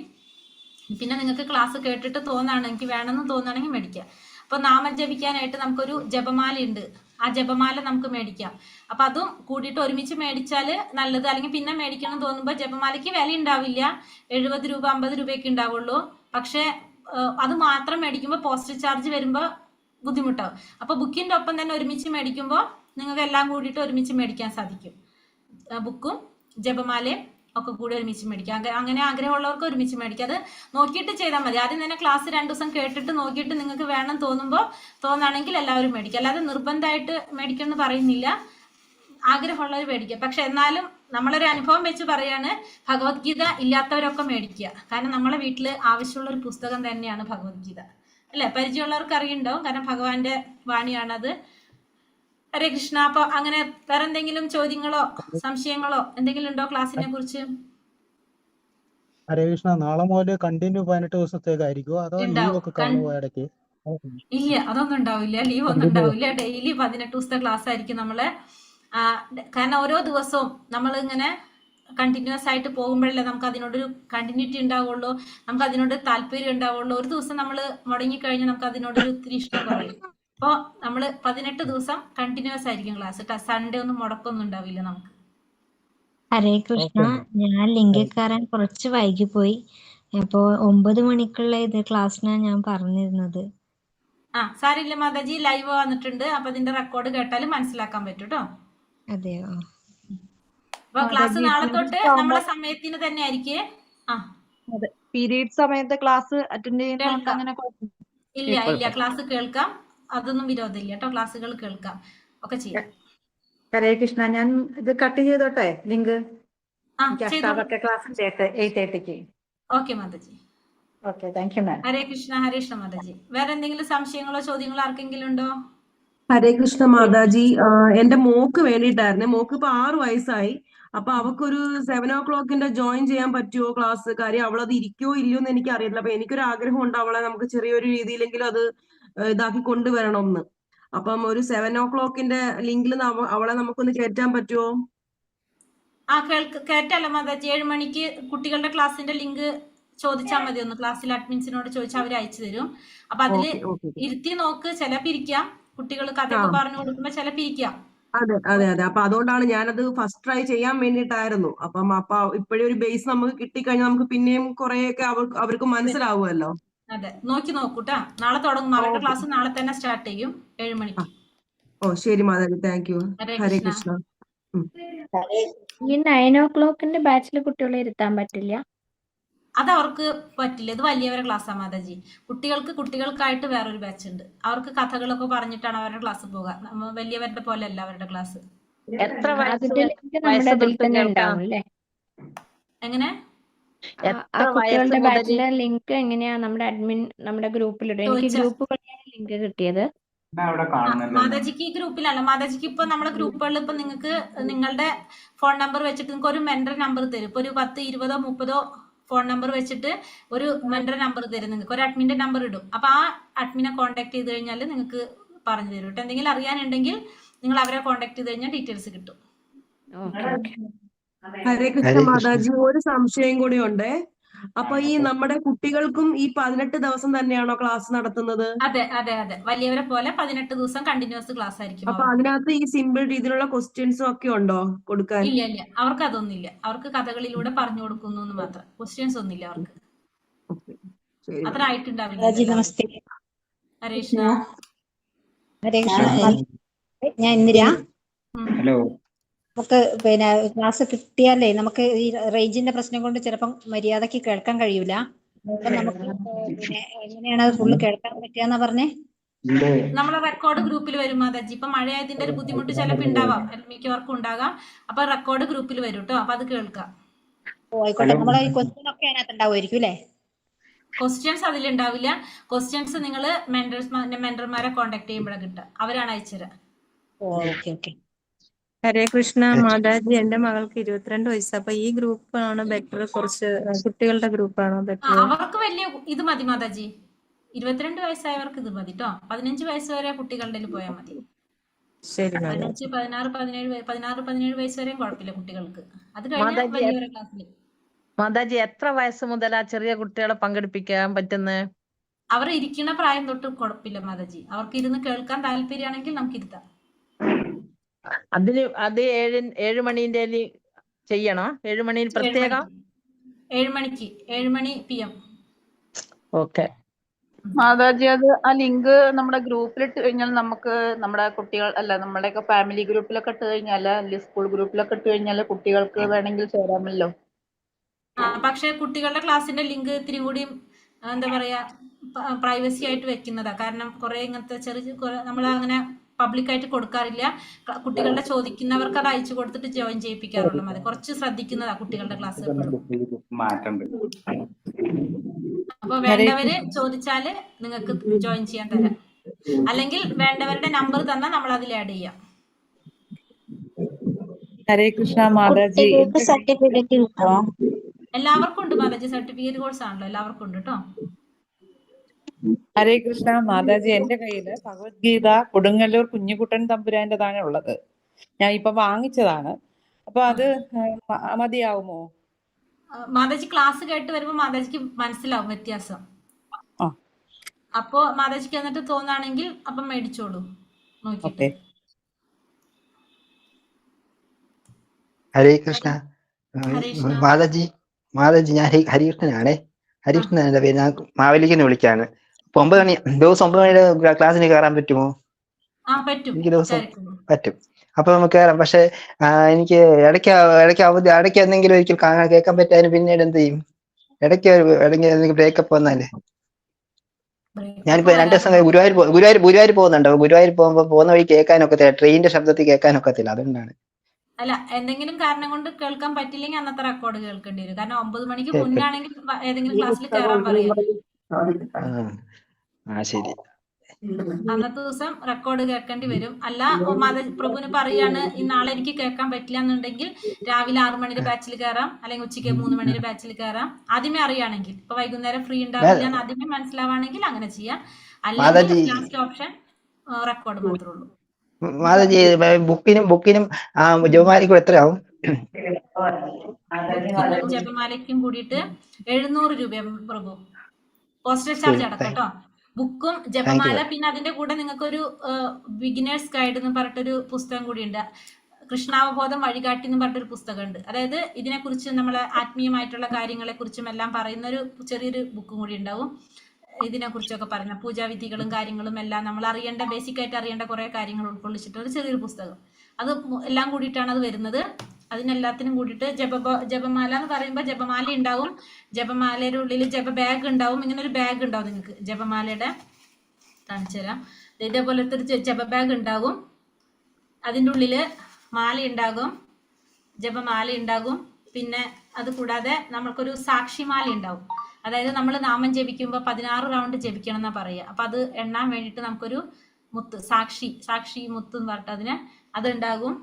പിന്നെ നിങ്ങൾക്ക് ക്ലാസ് കേട്ടിട്ട് തോന്നുകയാണ്, എനിക്ക് വേണമെന്ന് തോന്നുകയാണെങ്കിൽ മേടിക്കുക. അപ്പോൾ നാമം ജപിക്കാനായിട്ട് നമുക്കൊരു ജപമാല ഉണ്ട്, ആ ജപമാല നമുക്ക് മേടിക്കാം. അപ്പൊ അതും കൂടിയിട്ട് ഒരുമിച്ച് മേടിച്ചാൽ നല്ലത്. അല്ലെങ്കിൽ പിന്നെ മേടിക്കണം എന്ന് തോന്നുമ്പോൾ ജപമാലയ്ക്ക് വില ഉണ്ടാവില്ല, 70 രൂപ 50 രൂപയൊക്കെ ഉണ്ടാവുള്ളൂ. പക്ഷെ അത് മാത്രം മേടിക്കുമ്പോൾ പോസ്റ്റൽ ചാർജ് വരുമ്പോൾ ബുദ്ധിമുട്ടാവും. അപ്പൊ ബുക്കിന്റെ ഒപ്പം തന്നെ ഒരുമിച്ച് മേടിക്കുമ്പോൾ നിങ്ങൾക്ക് എല്ലാം കൂടിയിട്ട് ഒരുമിച്ച് മേടിക്കാൻ സാധിക്കും. ബുക്കും ജപമാലയും ഒക്കെ കൂടി ഒരുമിച്ച് മേടിക്കാം. അങ്ങനെ ആഗ്രഹമുള്ളവർക്ക് ഒരുമിച്ച് മേടിക്കാം. അത് നോക്കിയിട്ട് ചെയ്താൽ മതി. ആദ്യം തന്നെ ക്ലാസ് 2 ദിവസം കേട്ടിട്ട് നോക്കിയിട്ട് നിങ്ങൾക്ക് വേണം തോന്നുകയാണെങ്കിൽ എല്ലാവരും മേടിക്കാം. അല്ലാതെ നിർബന്ധമായിട്ട് മേടിക്കണം എന്ന് പറയുന്നില്ല, ആഗ്രഹമുള്ളവർ മേടിക്കുക. പക്ഷെ എന്നാലും നമ്മളൊരു അനുഭവം വെച്ച് പറയാണ്, ഭഗവത്ഗീത ഇല്ലാത്തവരൊക്കെ മേടിക്കുക. കാരണം നമ്മളെ വീട്ടിൽ ആവശ്യമുള്ള ഒരു പുസ്തകം തന്നെയാണ് ഭഗവത്ഗീത, അല്ലെ? പരിചയമുള്ളവർക്ക് അറിയുണ്ടാവും, കാരണം ഭഗവാന്റെ വാണിയാണത്. ഹരേ കൃഷ്ണ. അപ്പൊ അങ്ങനെ വേറെ എന്തെങ്കിലും ചോദ്യങ്ങളോ സംശയങ്ങളോ എന്തെങ്കിലും ഉണ്ടോ ക്ലാസ്സിനെ കുറിച്ച്? ഹരേ കൃഷ്ണ. നാളെ മുതൽ കണ്ടിന്യൂ 18 ദിവസത്തേക്കായിരിക്കുമോ അതോ ലീവ് ഒക്കെ കാണുമോ ഇടയ്ക്ക്? ഇല്ല, അതൊന്നും ഉണ്ടാവില്ല, ലീവ് ഒന്നും ഉണ്ടാവില്ല. ഡെയിലി 18 ദിവസത്തെ ക്ലാസ് ആയിരിക്കും നമ്മള്. കാരണം ഓരോ ദിവസവും നമ്മൾ ഇങ്ങനെ കണ്ടിന്യൂസ് ആയിട്ട് പോകുമ്പോഴല്ലേ നമുക്ക് അതിനോടൊരു കണ്ടിന്യൂറ്റി ഉണ്ടാവുള്ളൂ, നമുക്ക് അതിനോട് താല്പര്യം ഉണ്ടാവുള്ളൂ. ഒരു ദിവസം നമ്മൾ മുടങ്ങിക്കഴിഞ്ഞാൽ നമുക്ക് അതിനോടൊരു ഒത്തിരി ഇഷ്ടം കുറയും. അപ്പോൾ നമ്മൾ 18 ദിവസം കണ്ടിന്യൂസ് ആയിരിക്കും ക്ലാസ്. സൺഡേ ഒന്നും മുടക്കൊന്നും ഉണ്ടാവില്ല നമുക്ക്. ഹരേ കൃഷ്ണ. ഞാൻ ലിങ്ക് കയറാൻ കുറച്ച് വൈകിപ്പോയി. അപ്പോ 9 മണിക്കുള്ള ക്ലാസ്സിനാണ് ഞാൻ പറഞ്ഞിരുന്നത്. സാരില്ല മാതാജി, ലൈവ് വന്നിട്ടുണ്ട്. അപ്പൊ അതിന്റെ റെക്കോർഡ് കേട്ടാലും മനസ്സിലാക്കാൻ പറ്റും കേട്ടോ. അതെയോ? അപ്പൊ ക്ലാസ് നാളെ തൊട്ട് നമ്മളെ സമയത്തിന് തന്നെ ആയിരിക്കും. പീരീഡ് സമയത്ത് ക്ലാസ് അറ്റൻഡ് ചെയ്യുന്ന അങ്ങനെ ഇല്ല, ക്ലാസ് കേൾക്കാം, അതൊന്നും വിരോധമില്ല കേട്ടോ. ക്ലാസ്സുകൾ കേൾക്കാം, ഒക്കെ ചെയ്യാം. ഹരേ കൃഷ്ണ. ഞാൻ ഇത് കട്ട് ചെയ്തോട്ടെ ലിങ്ക്? ക്ലാസ് 8:30. ഓക്കെ മാതാജി. Okay, thank you ma'am. Hare Krishna. Hare Krishna മാതാജി. വേറെ എന്തെങ്കിലും സംശയങ്ങളോ ചോദ്യങ്ങളോ ആർക്കെങ്കിലും ഉണ്ടോ? ഹരേ കൃഷ്ണ മാതാജി. എന്റെ മോക്ക് വേണ്ടിയിട്ടായിരുന്നേ. മോക്ക് ഇപ്പൊ 6 വയസ്സായി. അപ്പൊ അവക്കൊരു 7 o'clock ജോയിൻ ചെയ്യാൻ പറ്റുമോ ക്ലാസ്? കാര്യം അവളത് ഇരിക്കോ ഇല്ലയോ എന്ന് എനിക്ക് അറിയില്ല. അപ്പൊ എനിക്കൊരു ആഗ്രഹം ഉണ്ട് അവളെ നമുക്ക് ചെറിയൊരു രീതിയിലെങ്കിലും അത് ഇതാക്കി കൊണ്ടുവരണം എന്ന്. അപ്പം ഒരു 7 o'clock ലിങ്കിൽ അവളെ നമുക്കൊന്ന് കയറ്റാൻ പറ്റുമോ? കേട്ടല്ലോ മാതാജി. 7 മണിക്ക് കുട്ടികളുടെ ക്ലാസ്സിന്റെ ലിങ്ക് ചോദിച്ചാൽ മതി. ഒന്ന് ക്ലാസ്സിൽ അഡ്മിൻസിനോട് ചോദിച്ചാൽ അവർ അയച്ചു തരും. അപ്പൊ അതില് ഇരുത്തി നോക്ക്. ചിലപ്പോ ഇരിക്കാം, കുട്ടികൾ കഥയൊക്കെ പറഞ്ഞു കൊടുക്കുമ്പോ ചിലപ്പോ ഇരിക്കാം. അതെ. അപ്പൊ അതുകൊണ്ടാണ് ഞാനത് ഫസ്റ്റ് ട്രൈ ചെയ്യാൻ വേണ്ടിയിട്ടായിരുന്നു. അപ്പൊ ഇപ്പോഴേ ഒരു ബേസ് നമുക്ക് കിട്ടിക്കഴിഞ്ഞാൽ നമുക്ക് പിന്നെയും കുറെയൊക്കെ അവർക്ക് മനസ്സിലാവുമല്ലോ. അതെ, നോക്കൂട്ടാ. നാളെ തുടങ്ങും. അവരുടെ ക്ലാസ് നാളെ തന്നെ സ്റ്റാർട്ട് ചെയ്യും 7 മണിക്ക്. ശരി മാതാജി, താങ്ക് യു. ഹരേ കൃഷ്ണ. ഈ 9 o'clock ബാച്ചിൽ കുട്ടികളെ ഇരുത്താൻ പറ്റില്ല? അത് അവർക്ക് പറ്റില്ല. ഇത് വലിയവരുടെ ക്ലാസ്സാ മാതാജി. കുട്ടികൾക്കായിട്ട് വേറൊരു ബാച്ച് ഉണ്ട്. അവർക്ക് കഥകളൊക്കെ പറഞ്ഞിട്ടാണ് അവരുടെ ക്ലാസ് പോകുക. വലിയവരുടെ പോലെ അല്ല അവരുടെ ക്ലാസ്. എത്ര എങ്ങനെ? കുട്ടികളുടെ ബാച്ചിലെ ലിങ്ക് എങ്ങനെയാ നമ്മുടെ ഗ്രൂപ്പിലിടും? എനിക്ക് ഗ്രൂപ്പ് ലിങ്ക് കിട്ടിയത്. മാതാജിക്ക് ഈ ഗ്രൂപ്പിലല്ല. മാതാജിക്ക് ഇപ്പൊ നമ്മുടെ ഗ്രൂപ്പുകളിൽ ഇപ്പൊ നിങ്ങൾക്ക് നിങ്ങളുടെ ഫോൺ നമ്പർ വെച്ചിട്ട് നിങ്ങൾക്ക് ഒരു മെന്റർ നമ്പർ തരും. ഇപ്പൊ ഒരു 10, 20, 30 ഫോൺ നമ്പർ വെച്ചിട്ട് ഒരു മെന്റർ നമ്പർ തരും. നിങ്ങൾക്ക് ഒരു അഡ്മിന്റെ നമ്പർ ഇടും. അപ്പൊ ആ അഡ്മിനെ കോൺടാക്ട് ചെയ്ത് കഴിഞ്ഞാൽ നിങ്ങൾക്ക് പറഞ്ഞു തരും കേട്ടോ. എന്തെങ്കിലും അറിയാനുണ്ടെങ്കിൽ നിങ്ങൾ അവരെ കോൺടാക്ട് ചെയ്ത് കഴിഞ്ഞാൽ ഡീറ്റെയിൽസ് കിട്ടും. ഹരേ കൃഷ്ണ മാതാജി, ഒരു സംശയം കൂടി ഉണ്ട്. അപ്പൊ ഈ നമ്മുടെ കുട്ടികൾക്കും ഈ 18 ദിവസം തന്നെയാണോ ക്ലാസ് നടത്തുന്നത്? അതെ. വലിയവരെ പോലെ 18 ദിവസം കണ്ടിന്യൂസ് ക്ലാസ് ആയിരിക്കും. അപ്പൊ അതിനകത്ത് ഈ സിമ്പിൾ രീതിയിലുള്ള ക്വസ്റ്റ്യൻസും ഒക്കെ ഉണ്ടോ കൊടുക്കാൻ? ഇല്ല, അവർക്ക് അതൊന്നുമില്ല. അവർക്ക് കഥകളിലൂടെ പറഞ്ഞു കൊടുക്കുന്നു എന്ന് മാത്രം. ക്വസ്റ്റ്യൻസ് ഒന്നുമില്ല അവർക്ക്. അത്ര ആയിട്ടുണ്ടാവില്ല. ഹരേ കൃഷ്ണ. ഞാൻ ഇന്ദിര. ഹലോ. നമുക്ക് ക്ലാസ് കിട്ടിയാലേ നമുക്ക് ഈ റേഞ്ചിന്റെ പ്രശ്നം കൊണ്ട് ചിലപ്പം മര്യാദക്ക് കേൾക്കാൻ കഴിയൂല. അപ്പൊ നമുക്ക് എങ്ങനെയാണ് അത് ഫുള്ള് കേൾക്കാൻ പറ്റുകയെന്നാ പറഞ്ഞേ? നമ്മളെ റെക്കോർഡ് ഗ്രൂപ്പിൽ വരും മാതാജി. ഇപ്പൊ മഴയായതിന്റെ ഒരു ബുദ്ധിമുട്ട് ചിലപ്പോൾ ഉണ്ടാവാം, മിക്കവർക്കും ഉണ്ടാകാം. അപ്പൊ റെക്കോർഡ് ഗ്രൂപ്പിൽ വരും കേട്ടോ. അപ്പൊ അത് കേൾക്കാം. ആയിക്കോട്ടെ. നമ്മളെ ഈ ക്വസ്റ്റ്യൻ ഒക്കെ അതിനകത്ത് ഉണ്ടാവുമായിരിക്കും അല്ലേ? ക്വസ്റ്റ്യൻസ് അതിലുണ്ടാവില്ല. ക്വസ്റ്റ്യൻസ് നിങ്ങൾ മെന്റർമാരെ കോൺടാക്ട് ചെയ്യുമ്പോഴാണ് കിട്ടുക. അവരാണ് അയച്ചുതരാം. ഹരേ കൃഷ്ണ മാതാജി. എന്റെ മകൾക്ക് 22 വയസ്സ്. അപ്പൊ ഈ ഗ്രൂപ്പ് ആണ് ബെറ്റർ? കുറച്ച് കുട്ടികളുടെ ഗ്രൂപ്പാണോ ബെറ്റർ? അവർക്ക് വലിയ ഇത് മതി മാതാജി. 22 വയസ്സായവർക്ക് ഇത് മതി കേട്ടോ. 15 വയസ്സ് വരെ കുട്ടികളുടെ പോയാൽ മതി. 15, 16, 17 വയസ്സ് വരെയും കുഴപ്പമില്ല കുട്ടികൾക്ക്. അത് കഴിഞ്ഞാൽ ക്ലാസ്സിൽ. മാതാജി, എത്ര വയസ്സ് മുതലാ ചെറിയ കുട്ടികളെ പങ്കെടുപ്പിക്കാൻ പറ്റുന്നത്? അവർ ഇരിക്കുന്ന പ്രായം തൊട്ട് കുഴപ്പമില്ല മാതാജി. അവർക്ക് ഇരുന്ന് കേൾക്കാൻ താല്പര്യമാണെങ്കിൽ നമുക്ക് ഇരുത്താം. അത് 7 മണീന്റെ ചെയ്യണോ? 7 മണിയിൽ പ്രത്യേകം? 7 മണി PM. ഓക്കെ. മാതാജി, അത് ആ ലിങ്ക് നമ്മുടെ ഗ്രൂപ്പിലിട്ട് കഴിഞ്ഞാൽ നമുക്ക് നമ്മുടെ കുട്ടികൾ അല്ല നമ്മുടെയൊക്കെ ഫാമിലി ഗ്രൂപ്പിലൊക്കെ ഇട്ട് കഴിഞ്ഞാൽ, അല്ലെങ്കിൽ സ്കൂൾ ഗ്രൂപ്പിലൊക്കെ ഇട്ട് കഴിഞ്ഞാൽ കുട്ടികൾക്ക് വേണമെങ്കിൽ ചേരാമല്ലോ. പക്ഷെ കുട്ടികളുടെ ക്ലാസ്സിന്റെ ലിങ്ക് ഇത്തിരി കൂടി എന്താ പറയാ പ്രൈവസി ആയിട്ട് വെക്കുന്നതാ. കാരണം കുറെ ഇങ്ങനത്തെ നമ്മൾ അങ്ങനെ പബ്ലിക് ആയിട്ട് കൊടുക്കാറില്ല. കുട്ടികളുടെ ചോദിക്കുന്നവർക്ക് അത് അയച്ചു കൊടുത്തിട്ട് ജോയിൻ ചെയ്യിപ്പിക്കാറുള്ളൂ. മതി കുറച്ച് ശ്രദ്ധിക്കുന്നതാ കുട്ടികളുടെ ക്ലാസ് എപ്പോഴും. അപ്പൊ വേണ്ടവര് ചോദിച്ചാല് നിങ്ങൾക്ക് ജോയിൻ ചെയ്യാൻ തരാം. അല്ലെങ്കിൽ വേണ്ടവരുടെ നമ്പർ തന്നാൽ നമ്മൾ അതിൽ ആഡ് ചെയ്യാം. ഹരേ കൃഷ്ണ മാതാജി. സർട്ടിഫിക്കറ്റ് കിട്ടുമോ? എല്ലാവർക്കും ഉണ്ട് മാതാജി. സർട്ടിഫിക്കറ്റ് കോഴ്സ് ആണല്ലോ, എല്ലാവർക്കും ഉണ്ട് കേട്ടോ. ഹരേ കൃഷ്ണ മാതാജി, എന്റെ കയ്യില് ഭഗവത്ഗീത കൊടുങ്ങല്ലൂർ കുഞ്ഞുകുട്ടൻ തമ്പുരാന്റെതാണ് ഉള്ളത്. ഞാൻ ഇപ്പൊ വാങ്ങിച്ചതാണ്. അപ്പൊ അത് മതിയാവുമോ? മാതാജി ക്ലാസ് കേട്ട് വരുമ്പോ മാതാജിക്ക് മനസ്സിലാവും വ്യത്യാസം. അപ്പോ മാതാജിക്ക് എന്നിട്ട് തോന്നുകയാണെങ്കിൽ അപ്പം മേടിച്ചോളൂ നോക്കിട്ട്. ഹരേ കൃഷ്ണ മാതാജി, ഞാൻ ഹരികൃഷ്ണനാണേ. ഹരികൃഷ്ണൻ എന്റെ പേര്. ഞാൻ മാവേലിക്കന്ന് വിളിക്കാണ്. അപ്പൊ 9 മണി ദിവസം 9 മണിയുടെ ക്ലാസ്സിന് കയറാൻ പറ്റുമോ? എനിക്ക് ദിവസം പറ്റും. അപ്പൊ നമുക്ക് കയറാം. പക്ഷെ എനിക്ക് ഇടയ്ക്ക് എന്തെങ്കിലും ഒരിക്കൽ കേൾക്കാൻ പറ്റാനും പിന്നീട് എന്ത് ചെയ്യും? ഇടയ്ക്ക് എന്തെങ്കിലും ബ്രേക്കപ്പ് വന്നാല് ഞാനിപ്പോ 2 ദിവസം ഗുരുവായൂർ പോകുന്നുണ്ട്. ഗുരുവായൂർ പോകുന്ന വഴി കേൾക്കാനൊക്കത്തില്ല, ട്രെയിനിന്റെ ശബ്ദത്തിൽ കേൾക്കാനൊക്കത്തില്ല. അതുകൊണ്ടാണ്. അല്ല, എന്തെങ്കിലും കാരണം കൊണ്ട് കേൾക്കാൻ പറ്റില്ലെങ്കിൽ അന്നത്തെ റെക്കോർഡ് കേൾക്കേണ്ടി വരും. കാരണം 9 മണിക്ക് മുന്നാണെങ്കിൽ ഏതെങ്കിലും ക്ലാസ്സിൽ കയറാൻ പറയാം. ശരി. അന്നത്തെ ദിവസം റെക്കോർഡ് കേൾക്കേണ്ടി വരും. അല്ല പ്രഭുവിന് പറയാണ് നാളെ എനിക്ക് കേൾക്കാൻ പറ്റില്ല എന്നുണ്ടെങ്കിൽ രാവിലെ 6 മണിയുടെ ബാച്ചിൽ കയറാം, അല്ലെങ്കിൽ ഉച്ചയ്ക്ക് 3 മണിയുടെ ബാച്ചിൽ കയറാം. ആദ്യമേ അറിയുകയാണെങ്കിൽ, ഇപ്പൊ വൈകുന്നേരം ഫ്രീ ഉണ്ടാവില്ല ആദ്യമേ മനസ്സിലാവാണെങ്കിൽ അങ്ങനെ ചെയ്യാം. അല്ലെങ്കിൽ ലാസ്റ്റ് ഓപ്ഷൻ റെക്കോർഡ് മാത്രമേ ഉള്ളൂ. മാതാജി, ബുക്കിനും ജപമാലയ്ക്കും എത്രയാവും? ജപമാലയ്ക്കും കൂടിയിട്ട് 700 രൂപ പ്രഭു. പോസ്റ്റൽ ചാർജ് അടക്കം കേട്ടോ. ബുക്കും ജപമാല, പിന്നെ അതിന്റെ കൂടെ നിങ്ങൾക്കൊരു ബിഗിനേഴ്സ് ഗൈഡ് എന്ന് പറഞ്ഞിട്ടൊരു പുസ്തകം കൂടിയുണ്ട്. കൃഷ്ണാവബോധം വഴികാട്ടി എന്ന് പറഞ്ഞിട്ടൊരു പുസ്തകമുണ്ട്. അതായത് ഇതിനെക്കുറിച്ച് നമ്മളെ ആത്മീയമായിട്ടുള്ള കാര്യങ്ങളെ കുറിച്ചും എല്ലാം പറയുന്ന ഒരു ചെറിയൊരു ബുക്കും കൂടി ഉണ്ടാവും. ഇതിനെ കുറിച്ചൊക്കെ പറയുന്ന പൂജാവിധികളും കാര്യങ്ങളും എല്ലാം നമ്മൾ അറിയേണ്ട, ബേസിക് ആയിട്ട് അറിയേണ്ട കുറെ കാര്യങ്ങൾ ഉൾക്കൊള്ളിച്ചിട്ട് ഒരു ചെറിയൊരു പുസ്തകം. അത് എല്ലാം കൂടിയിട്ടാണ് അത് വരുന്നത്. അതിനെല്ലാത്തിനും കൂടിയിട്ട് ജപമാല എന്ന് പറയുമ്പോൾ ജപമാല ഉണ്ടാവും, ജപമാലയുടെ ഉള്ളിൽ ജപ ബാഗ് ഉണ്ടാവും. ഇങ്ങനെ ഒരു ബാഗ് ഉണ്ടാവും നിങ്ങൾക്ക് ജപമാലയുടെ, കാണിച്ചു തരാം. ഇതേപോലത്തെ ഒരു ജപ ബാഗ് ഉണ്ടാകും. അതിൻ്റെ ഉള്ളില് മാല ഉണ്ടാകും, ജപമാല ഉണ്ടാകും. പിന്നെ അത് കൂടാതെ നമ്മൾക്കൊരു സാക്ഷിമാല ഉണ്ടാവും. അതായത് നമ്മൾ നാമം ജപിക്കുമ്പോൾ 16 റൗണ്ട് ജപിക്കണം എന്നാ പറയുക. അപ്പൊ അത് എണ്ണാൻ വേണ്ടിയിട്ട് നമുക്കൊരു മുത്ത്, സാക്ഷി മുത്ത് എന്ന് പറഞ്ഞിട്ട് അതുണ്ടാകും.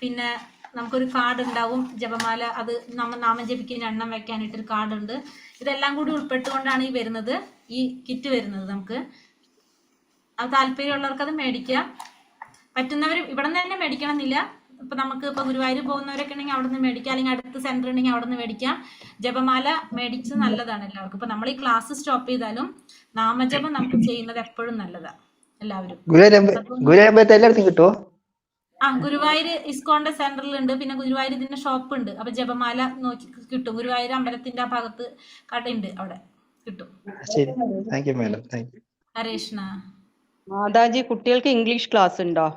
പിന്നെ നമുക്കൊരു കാർഡ് ഉണ്ടാവും ജപമാല, അത് നമ്മൾ നാമം ജപിക്കുന്ന എണ്ണം വെക്കാനായിട്ടൊരു കാർഡ് ഉണ്ട്. ഇതെല്ലാം കൂടി ഉൾപ്പെട്ടുകൊണ്ടാണ് ഈ കിറ്റ് വരുന്നത്. നമുക്ക് അത് താല്പര്യമുള്ളവർക്ക് അത് മേടിക്കാം. പറ്റുന്നവർ ഇവിടെ നിന്ന് തന്നെ മേടിക്കണം എന്നില്ല. ഇപ്പൊ നമുക്ക് ഇപ്പൊ ഗുരുവായൂർ പോകുന്നവരൊക്കെ ഉണ്ടെങ്കിൽ അവിടെ നിന്ന് മേടിക്കാം, അല്ലെങ്കിൽ അടുത്ത സെന്റർ ഉണ്ടെങ്കിൽ അവിടെ നിന്ന് മേടിക്കാം. ജപമാല മേടിച്ചത് നല്ലതാണ് എല്ലാവർക്കും. ഇപ്പൊ നമ്മൾ ഈ ക്ലാസ് സ്റ്റോപ്പ് ചെയ്താലും നാമജപം നമുക്ക് ചെയ്യുന്നത് എപ്പോഴും നല്ലതാണ് എല്ലാവരും. എല്ലായിടത്തും കിട്ടുമോ? ഗുരുവായൂർ ഇസ്കോണിന്റെ സെന്ററിലുണ്ട്, പിന്നെ ഗുരുവായൂർ ഇതിന്റെ ഷോപ്പ് ഉണ്ട്. അപ്പൊ ജപമാല നോക്കി കിട്ടും. ഗുരുവായൂർ അമ്പലത്തിന്റെ ആ ഭാഗത്ത് കടയുണ്ട്, അവിടെ കിട്ടും. ഹരേ കൃഷ്ണ. മാതാജി, കുട്ടികൾക്ക് ഇംഗ്ലീഷ് ക്ലാസ് ഉണ്ടോ?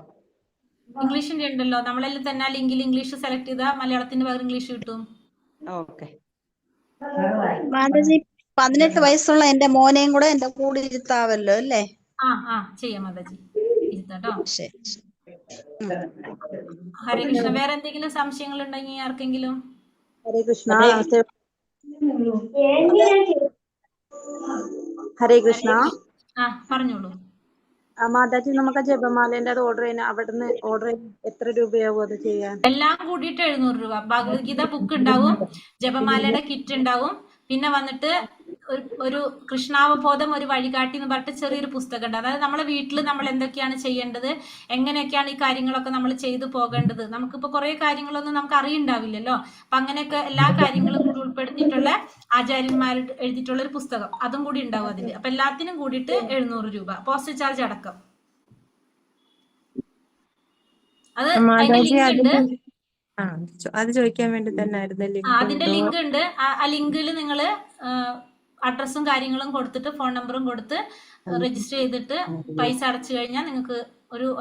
ഇംഗ്ലീഷിന്റെ ഉണ്ടല്ലോ. നമ്മളെല്ലാം തന്നെ ലിങ്കിൽ ഇംഗ്ലീഷ് സെലക്ട് ചെയ്താൽ മലയാളത്തിന് പകരം ഇംഗ്ലീഷ് കിട്ടും. ഓക്കെ മാതാജി, 18 വയസ്സുള്ള എന്റെ മോനെയും കൂടെ എന്റെ കൂടെ ഇരുത്താവല്ലോ അല്ലേ? ചെയ്യാം മാതാജി, ഇരുത്താട്ടോ. ഹരേ കൃഷ്ണ. വേറെ എന്തെങ്കിലും സംശയങ്ങൾ ഉണ്ടെങ്കിൽ ആർക്കെങ്കിലും? ഹരേ കൃഷ്ണ. ഹരേ കൃഷ്ണ. പറഞ്ഞോളൂ മാതാജി. നമുക്ക് ജപമാലേന്റെ അത് ഓർഡർ ചെയ്യാൻ അവിടുന്ന് ഓർഡർ ചെയ്യാൻ എത്ര രൂപയാവും അത് ചെയ്യാൻ? എല്ലാം കൂടിയിട്ട് 700 രൂപ. ഭഗവത്ഗീത ബുക്ക് ഉണ്ടാവും, ജപമാലയുടെ കിറ്റ് ഉണ്ടാവും, പിന്നെ വന്നിട്ട് ഒരു കൃഷ്ണാവബോധം ഒരു വഴികാട്ടി എന്ന് പറഞ്ഞിട്ട് ചെറിയൊരു പുസ്തകം ഉണ്ട്. അതായത് നമ്മളെ വീട്ടിൽ നമ്മൾ എന്തൊക്കെയാണ് ചെയ്യേണ്ടത്, എങ്ങനെയൊക്കെയാണ് ഈ കാര്യങ്ങളൊക്കെ നമ്മൾ ചെയ്തു പോകേണ്ടത്. നമുക്കിപ്പോൾ കുറെ കാര്യങ്ങളൊന്നും നമുക്ക് അറിയുണ്ടാവില്ലല്ലോ. അപ്പൊ അങ്ങനെയൊക്കെ എല്ലാ കാര്യങ്ങളും കൂടി ഉൾപ്പെടുത്തിയിട്ടുള്ള ആചാര്യന്മാർ എഴുതിയിട്ടുള്ള ഒരു പുസ്തകം, അതും കൂടി ഉണ്ടാവും അതിൽ. അപ്പൊ എല്ലാത്തിനും കൂടിയിട്ട് 700 രൂപ, പോസ്റ്റ് ചാർജ് അടക്കം. അത് അതിന്റെ ലിങ്ക് ഉണ്ട്, അത് ചോദിക്കാൻ വേണ്ടി തന്നെ അതിന്റെ ലിങ്ക് ഉണ്ട്. ആ ലിങ്കിൽ നിങ്ങൾ അഡ്രസ്സും കാര്യങ്ങളും കൊടുത്തിട്ട് ഫോൺ നമ്പറും കൊടുത്ത് രജിസ്റ്റർ ചെയ്തിട്ട് പൈസ അടച്ചു കഴിഞ്ഞാൽ നിങ്ങൾക്ക്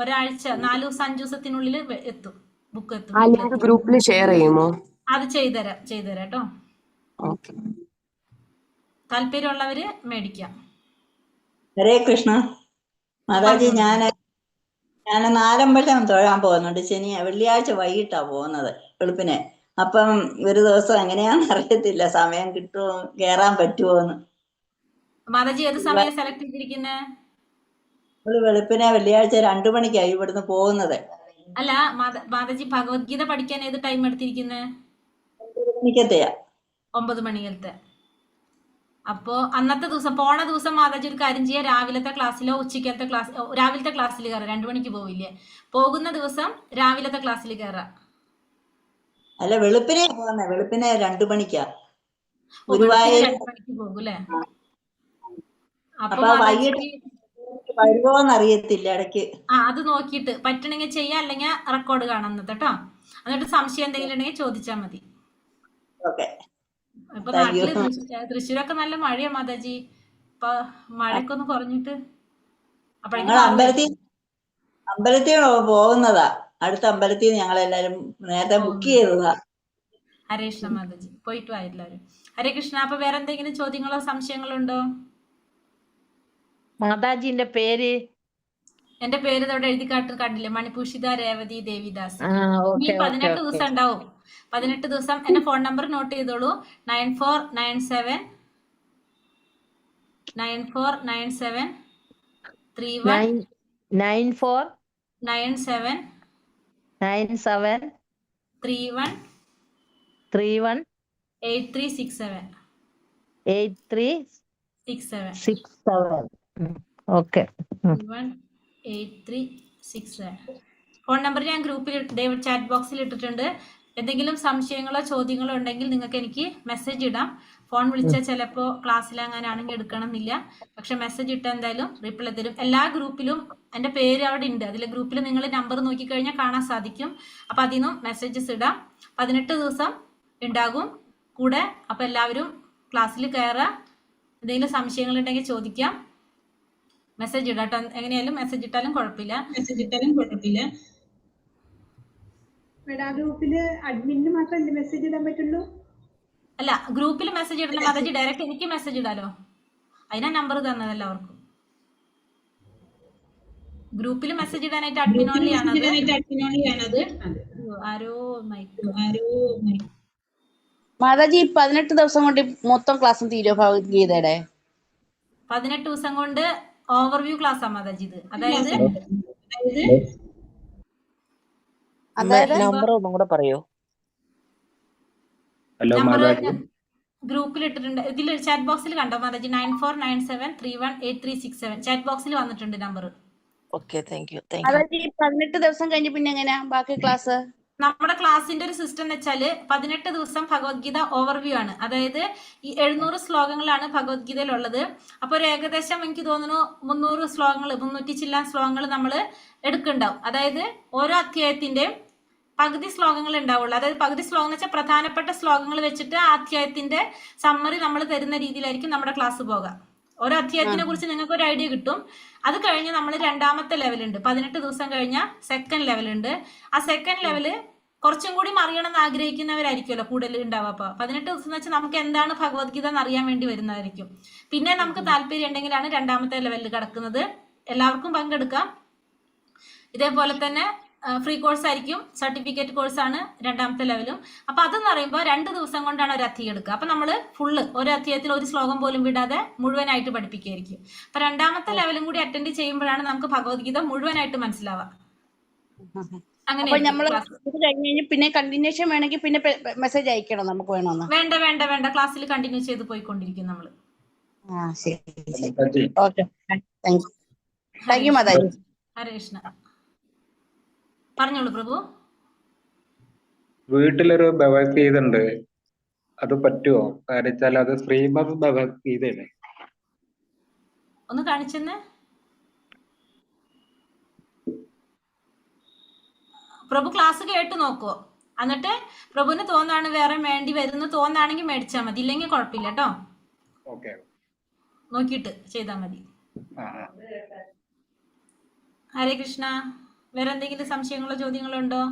ഒരാഴ്ച 4 ദിവസം 5 ദിവസത്തിനുള്ളിൽ എത്തും, ബുക്ക് എത്തും. ഗ്രൂപ്പിൽ ഷെയർ ചെയ്യുമോ? അത് ചെയ്തുതരാം കേട്ടോ. താല്പര്യമുള്ളവര് മേടിക്കാം. ഹരേ കൃഷ്ണ മാതാജി, ഞാൻ നാലമ്പലം തൊഴാൻ പോകുന്നുണ്ട്. വെള്ളിയാഴ്ച വൈകിട്ടാ പോകുന്നത് വെളുപ്പിനെ. അപ്പം ഒരു ദിവസം എങ്ങനെയാന്ന് അറിയത്തില്ല, സമയം കിട്ടുമോ, കേറാൻ പറ്റുമോന്ന്. മാതാജി ഏത് സമയം സെലക്ട് ചെയ്തിരിക്കുന്നേ? വെളുപ്പിനെ വെള്ളിയാഴ്ച 2 മണിക്കായി ഇവിടുന്ന് പോകുന്നത്. അല്ല മാതാജി, ഭഗവത്ഗീത പഠിക്കാൻ ഏത് ടൈം എടുത്തിരിക്കുന്നത്? 9 മണിക്കലത്തെ. അപ്പോ അന്നത്തെ ദിവസം പോണ ദിവസം മാതാജി ഒരു കാര്യം ചെയ്യാം, രാവിലത്തെ ക്ലാസ്സിലോ ഉച്ചക്കലത്തെ രാവിലത്തെ ക്ലാസ്സിൽ കയറാം. 2 മണിക്ക് പോവില്ലേ? പോകുന്ന ദിവസം രാവിലത്തെ ക്ലാസ്സിൽ കയറാം. അല്ല, വെളുപ്പിനെ പോകുന്നത്, വെളുപ്പിനെ 2 മണിക്കാ ഗുരുവായൂർ. 2 മണിക്ക് പോകും അല്ലേ? അപ്പൊ വൈകിട്ട് വരുമോന്ന് അറിയത്തില്ല, ഇടയ്ക്ക്. അത് നോക്കിയിട്ട് പറ്റണെങ്കിൽ ചെയ്യാം, അല്ലെങ്കിൽ റെക്കോർഡ് കാണാം കേട്ടോ. എന്നിട്ട് സംശയം എന്തെങ്കിലും ഉണ്ടെങ്കിൽ ചോദിച്ചാൽ മതി. ഇപ്പൊ നാട്ടില് തൃശ്ശൂരൊക്കെ നല്ല മഴയാ മാതാജി. ഇപ്പൊ മഴയൊക്കെ ഒന്ന് കുറഞ്ഞിട്ട് അമ്പലത്തിൽ പോകുന്നതാ. അടുത്ത അമ്പലത്തിൽ ഞങ്ങളെല്ലാരും നേരത്തെ ബുക്ക് ചെയ്തതാ. ഹരേ കൃഷ്ണ മാതാജി, പോയിട്ട് വാ എല്ലാവരും. ഹരേ കൃഷ്ണ. അപ്പൊ വേറെ എന്തെങ്കിലും ചോദ്യങ്ങളോ സംശയങ്ങളോ ഉണ്ടോ? മാതാജിന്റെ പേര്? എന്റെ പേര് ഇവിടെ എഴുതി കണ്ടില്ലേ, മണിഭൂഷിത രേവതി ദേവിദാസ്. ഈ 18 ദിവസം ഉണ്ടാവും. 18 ദിവസം. എന്റെ ഫോൺ നമ്പർ നോട്ട് ചെയ്തോളൂ. 9497 8367. ഓക്കെ. 8367 ഫോൺ നമ്പർ ഞാൻ ഗ്രൂപ്പിൽ ചാറ്റ് ബോക്സിൽ ഇട്ടിട്ടുണ്ട്. എന്തെങ്കിലും സംശയങ്ങളോ ചോദ്യങ്ങളോ ഉണ്ടെങ്കിൽ നിങ്ങൾക്ക് എനിക്ക് മെസ്സേജ് ഇടാം. ഫോൺ വിളിച്ചാൽ ചിലപ്പോൾ ക്ലാസ്സിലെങ്ങാനാണെങ്കിൽ എടുക്കണമെന്നില്ല, പക്ഷെ മെസ്സേജ് ഇട്ടാൽ എന്തായാലും റിപ്ലൈ തരും. എല്ലാ ഗ്രൂപ്പിലും എൻ്റെ പേര് അവിടെ ഉണ്ട്. അതിലെ ഗ്രൂപ്പിൽ നിങ്ങൾ നമ്പർ നോക്കിക്കഴിഞ്ഞാൽ കാണാൻ സാധിക്കും. അപ്പം അതിൽ നിന്നും മെസ്സേജസ് ഇടാം. 18 ദിവസം ഉണ്ടാകും കൂടെ. അപ്പം എല്ലാവരും ക്ലാസ്സിൽ കയറുക. എന്തെങ്കിലും സംശയങ്ങൾ ഉണ്ടെങ്കിൽ ചോദിക്കാം. മെസ്സേജ് ഇടാട്ടോ. എങ്ങനെയായാലും മെസ്സേജ് ഇട്ടാലും കുഴപ്പമില്ല. ഗ്രൂപ്പില് അഡ്മിന് മാത്രമല്ലേ മെസ്സേജ് ഇടാൻ പറ്റുള്ളൂ? അല്ല, ഗ്രൂപ്പിൽ മെസ്സേജ് ഇടണം മാതാജി. ഡയറക്റ്റ് എനിക്ക് മെസ്സേജ് ഇടാലോ. അതിനാ നമ്പർ തന്നത് എല്ലാവർക്കും. ഗ്രൂപ്പിൽ മെസ്സേജ് ഇടാനായിട്ട് അഡ്മിൻ ഓൺലി ആണത്. ആരോ മാതാജി 18 ദിവസം കൊണ്ട് മൊത്തം ക്ലാസ്സും തീരോ ഭഗവത്ഗീതയുടെ? 18 ദിവസം കൊണ്ട് ഓവർവ്യൂ ക്ലാസ് ആണ് മാതാജി ഇത്. അതായത് നമ്പർ ഒന്നും കൂടെ പറയോ? നമ്പർ ഗ്രൂപ്പിൽ ഇട്ടിട്ടുണ്ട്. ഇതിൽ ചാറ്റ് ബോക്സിൽ കണ്ടോ മാതാജി? 9497318367 ചാറ്റ് ബോക്സിൽ വന്നിട്ടുണ്ട് നമ്പർ. Okay, thank U. 18 ദിവസം കഴിഞ്ഞ് പിന്നെ എങ്ങനെയാ ബാക്കി ക്ലാസ്? നമ്മുടെ ക്ലാസിന്റെ ഒരു സിസ്റ്റം എന്ന് വെച്ചാല് 18 ദിവസം ഭഗവത്ഗീത ഓവർവ്യൂ ആണ്. അതായത് ഈ 700 ശ്ലോകങ്ങളാണ് ഭഗവത്ഗീതയിലുള്ളത്. അപ്പൊ ഒരു ഏകദേശം എനിക്ക് തോന്നുന്നു 300 ശ്ലോകങ്ങൾ, 300 ചില്ലാൻ ശ്ലോകങ്ങൾ നമ്മൾ എടുക്കുന്നുണ്ടാവും. അതായത് ഓരോ അധ്യായത്തിന്റെയും പകുതി ശ്ലോകങ്ങൾ ഉണ്ടാവുള്ളൂ. അതായത് പകുതി ശ്ലോകം എന്ന് വെച്ചാൽ പ്രധാനപ്പെട്ട ശ്ലോകങ്ങൾ വെച്ചിട്ട് ആ അധ്യായത്തിന്റെ സമ്മറി നമ്മൾ തരുന്ന രീതിയിലായിരിക്കും നമ്മുടെ ക്ലാസ് പോകാം. ഓരോ അധ്യായത്തിനെ കുറിച്ച് നിങ്ങൾക്ക് ഒരു ഐഡിയ കിട്ടും. അത് കഴിഞ്ഞ് നമ്മൾ രണ്ടാമത്തെ ലെവലുണ്ട്. 18 ദിവസം കഴിഞ്ഞ സെക്കൻഡ് ലെവലുണ്ട്. ആ സെക്കൻഡ് ലെവല് കുറച്ചും കൂടി അറിയണമെന്ന് ആഗ്രഹിക്കുന്നവരായിരിക്കുമല്ലോ കൂടുതൽ ഉണ്ടാവുക. അപ്പൊ 18 ദിവസം എന്ന് വെച്ചാൽ നമുക്ക് എന്താണ് ഭഗവത്ഗീത എന്ന് അറിയാൻ വേണ്ടി വരുന്നതായിരിക്കും. പിന്നെ നമുക്ക് താല്പര്യം ഉണ്ടെങ്കിലാണ് രണ്ടാമത്തെ ലെവലിൽ കിടക്കുന്നത്. എല്ലാവർക്കും പങ്കെടുക്കാം. ഇതേപോലെ തന്നെ ഫ്രീ കോഴ്സ് ആയിരിക്കും. സർട്ടിഫിക്കറ്റ് കോഴ്സാണ് രണ്ടാമത്തെ ലെവലും. അപ്പൊ അതെന്ന് പറയുമ്പോൾ 2 ദിവസം കൊണ്ടാണ് ഒരു അധ്യായം എടുക്കുക. അപ്പൊ നമ്മൾ ഫുള്ള് ഒരു അധ്യായത്തിൽ ഒരു ശ്ലോകം പോലും വിടാതെ മുഴുവനായിട്ട് പഠിപ്പിക്കുകയായിരിക്കും. അപ്പൊ രണ്ടാമത്തെ ലെവലും കൂടി അറ്റൻഡ് ചെയ്യുമ്പോഴാണ് നമുക്ക് ഭഗവത്ഗീത മുഴുവനായിട്ട് മനസ്സിലാവുക. അങ്ങനെ പിന്നെ കണ്ടിന്യൂഷൻ വേണമെങ്കിൽ പിന്നെ മെസ്സേജ് അയക്കണം നമുക്ക് വേണമെന്ന്? വേണ്ട ക്ലാസ്സിൽ കണ്ടിന്യൂ ചെയ്ത് പോയിക്കൊണ്ടിരിക്കും നമ്മള്. താങ്ക് യു മാതാജി. ഹരേ കൃഷ്ണ. പറഞ്ഞോളൂ പ്രഭു. വീട്ടിലൊരു ഭഗവത്ഗീത ഉണ്ട്. അത് പറ്റുമോ? കാരണം വെച്ചാൽ അത് ശ്രീമദ് ഭഗവത്ഗീതയാണ്. ഒന്ന് കാണിച്ചെന്ന്. പ്രഭു ക്ലാസ് കേട്ട് നോക്കുവോ? എന്നിട്ട് പ്രഭുവിന് തോന്നാണ് വേറെ വേണ്ടി വരുന്ന തോന്നാണെങ്കിൽ മേടിച്ചാൽ മതി, ഇല്ലെങ്കിൽ കുഴപ്പമില്ല കേട്ടോ. ഓക്കെ, നോക്കിയിട്ട് ചെയ്താൽ മതി. ഹരേ കൃഷ്ണ. വേറെ എന്തെങ്കിലും സംശയങ്ങളോ ചോദ്യങ്ങളോ ഉണ്ടോ?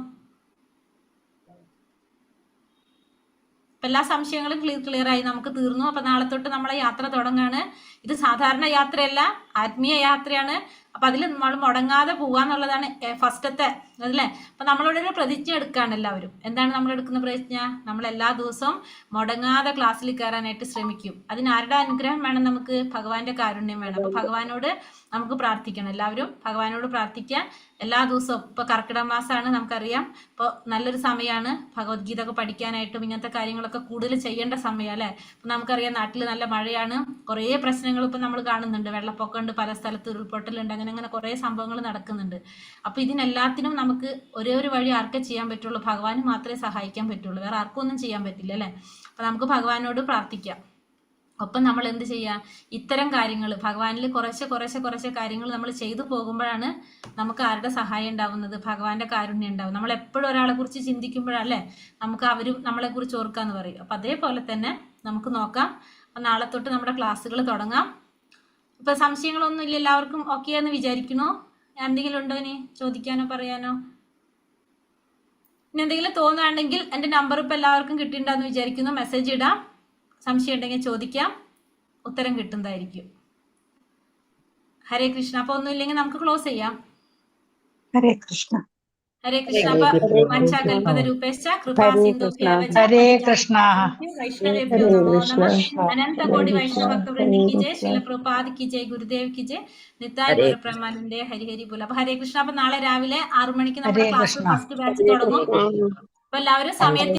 അപ്പൊ എല്ലാ സംശയങ്ങളും ക്ലിയർ ആയി, നമുക്ക് തീർന്നു. അപ്പൊ നാളെ തൊട്ട് നമ്മളെ യാത്ര തുടങ്ങാണ്. ഇത് സാധാരണ യാത്രയല്ല, ആത്മീയ യാത്രയാണ്. അപ്പൊ അതിൽ നമ്മൾ മുടങ്ങാതെ പോവാന്നുള്ളതാണ് ഫസ്റ്റത്തെ അല്ലേ. അപ്പൊ നമ്മളിവിടെ ഒരു പ്രതിജ്ഞ എടുക്കുകയാണ് എല്ലാവരും. എന്താണ് നമ്മൾ എടുക്കുന്ന പ്രതിജ്ഞ? നമ്മൾ എല്ലാ ദിവസവും മുടങ്ങാതെ ക്ലാസ്സിൽ കയറാനായിട്ട് ശ്രമിക്കും. അതിന് ആരുടെ അനുഗ്രഹം വേണം? നമുക്ക് ഭഗവാന്റെ കാരുണ്യം വേണം. അപ്പൊ ഭഗവാനോട് നമുക്ക് പ്രാർത്ഥിക്കണം. എല്ലാവരും ഭഗവാനോട് പ്രാർത്ഥിക്കാം എല്ലാ ദിവസവും. ഇപ്പൊ കർക്കിടക മാസമാണ്, നമുക്കറിയാം. ഇപ്പൊ നല്ലൊരു സമയമാണ് ഭഗവത്ഗീത ഒക്കെ പഠിക്കാനായിട്ടും ഇങ്ങനത്തെ കാര്യങ്ങളൊക്കെ കൂടുതൽ ചെയ്യേണ്ട സമയം അല്ലെ. ഇപ്പൊ നമുക്കറിയാം നാട്ടിൽ നല്ല മഴയാണ്, കുറേ പ്രശ്നങ്ങൾ ഇപ്പൊ നമ്മൾ കാണുന്നുണ്ട്. വെള്ളപ്പൊക്കമുണ്ട്, പല സ്ഥലത്ത് ഉരുൾപൊട്ടലുണ്ട്, അങ്ങനെ കുറേ സംഭവങ്ങൾ നടക്കുന്നുണ്ട്. അപ്പൊ ഇതിനെല്ലാത്തിനും നമുക്ക് ഒരേ ഒരു വഴി ആർക്കേ ചെയ്യാൻ പറ്റുള്ളൂ? ഭഗവാന് മാത്രമേ സഹായിക്കാൻ പറ്റുള്ളൂ, വേറെ ആർക്കും ഒന്നും ചെയ്യാൻ പറ്റില്ല അല്ലെ. അപ്പൊ നമുക്ക് ഭഗവാനോട് പ്രാർത്ഥിക്കാം. ഒപ്പം നമ്മൾ എന്ത് ചെയ്യാം? ഇത്തരം കാര്യങ്ങൾ ഭഗവാനിൽ കുറേശ്ശെ കാര്യങ്ങൾ നമ്മൾ ചെയ്തു പോകുമ്പോഴാണ് നമുക്ക് ആരുടെ സഹായം ഉണ്ടാവുന്നത്? ഭഗവാന്റെ കാരുണ്യം ഉണ്ടാവും. നമ്മൾ എപ്പോഴും ഒരാളെ കുറിച്ച് ചിന്തിക്കുമ്പോഴല്ലേ നമുക്ക് അവരും നമ്മളെ കുറിച്ച് ഓർക്കാന്ന് പറയും. അപ്പൊ അതേപോലെ തന്നെ നമുക്ക് നോക്കാം. അപ്പൊ നാളെ തൊട്ട് നമ്മുടെ ക്ലാസ്സുകൾ തുടങ്ങാം. ഇപ്പൊ സംശയങ്ങളൊന്നും ഇല്ല, എല്ലാവർക്കും ഓക്കെ എന്ന് വിചാരിക്കണോ? എന്തെങ്കിലും ഉണ്ടോ ഇനി ചോദിക്കാനോ പറയാനോ? ഇനി എന്തെങ്കിലും തോന്നുകയാണെങ്കിൽ എൻ്റെ നമ്പർ ഇപ്പൊ എല്ലാവർക്കും കിട്ടിയിട്ടുണ്ടെന്ന് വിചാരിക്കുന്നു. മെസ്സേജ് ഇടാം, സംശയം ഉണ്ടെങ്കിൽ ചോദിക്കാം, ഉത്തരം കിട്ടുന്നതായിരിക്കും. ഹരേ കൃഷ്ണ. അപ്പൊ ഒന്നുമില്ലെങ്കിൽ നമുക്ക് ക്ലോസ് ചെയ്യാം. ഹരേ കൃഷ്ണ. ഹരേ കൃഷ്ണ. വഞ്ചാകൽപത രൂപേശ്ച കൃപാ സിന്ധുഭ്യവ ച ഹരേ കൃഷ്ണ. വൈഷ്ണവേഭ്യോ നമോ നമഃ. അനന്ത കോടി വൈഷ്ണവ ഭക്തവൃന്ദ की जय, श्रील प्रभुपाद की जय, गुरुदेव की जय, നിതായ് ഗുരുപ്രമാനന്ദേ ഹരി ഹരി ബോല. അപ്പൊ ഹരേ കൃഷ്ണ. അപ്പൊ നാളെ രാവിലെ 6 മണിക്ക് നമ്മുടെ ക്ലാസ് ഫസ്റ്റ് ബാച്ച് തുടങ്ങും. അപ്പൊ എല്ലാവരും സമയത്ത്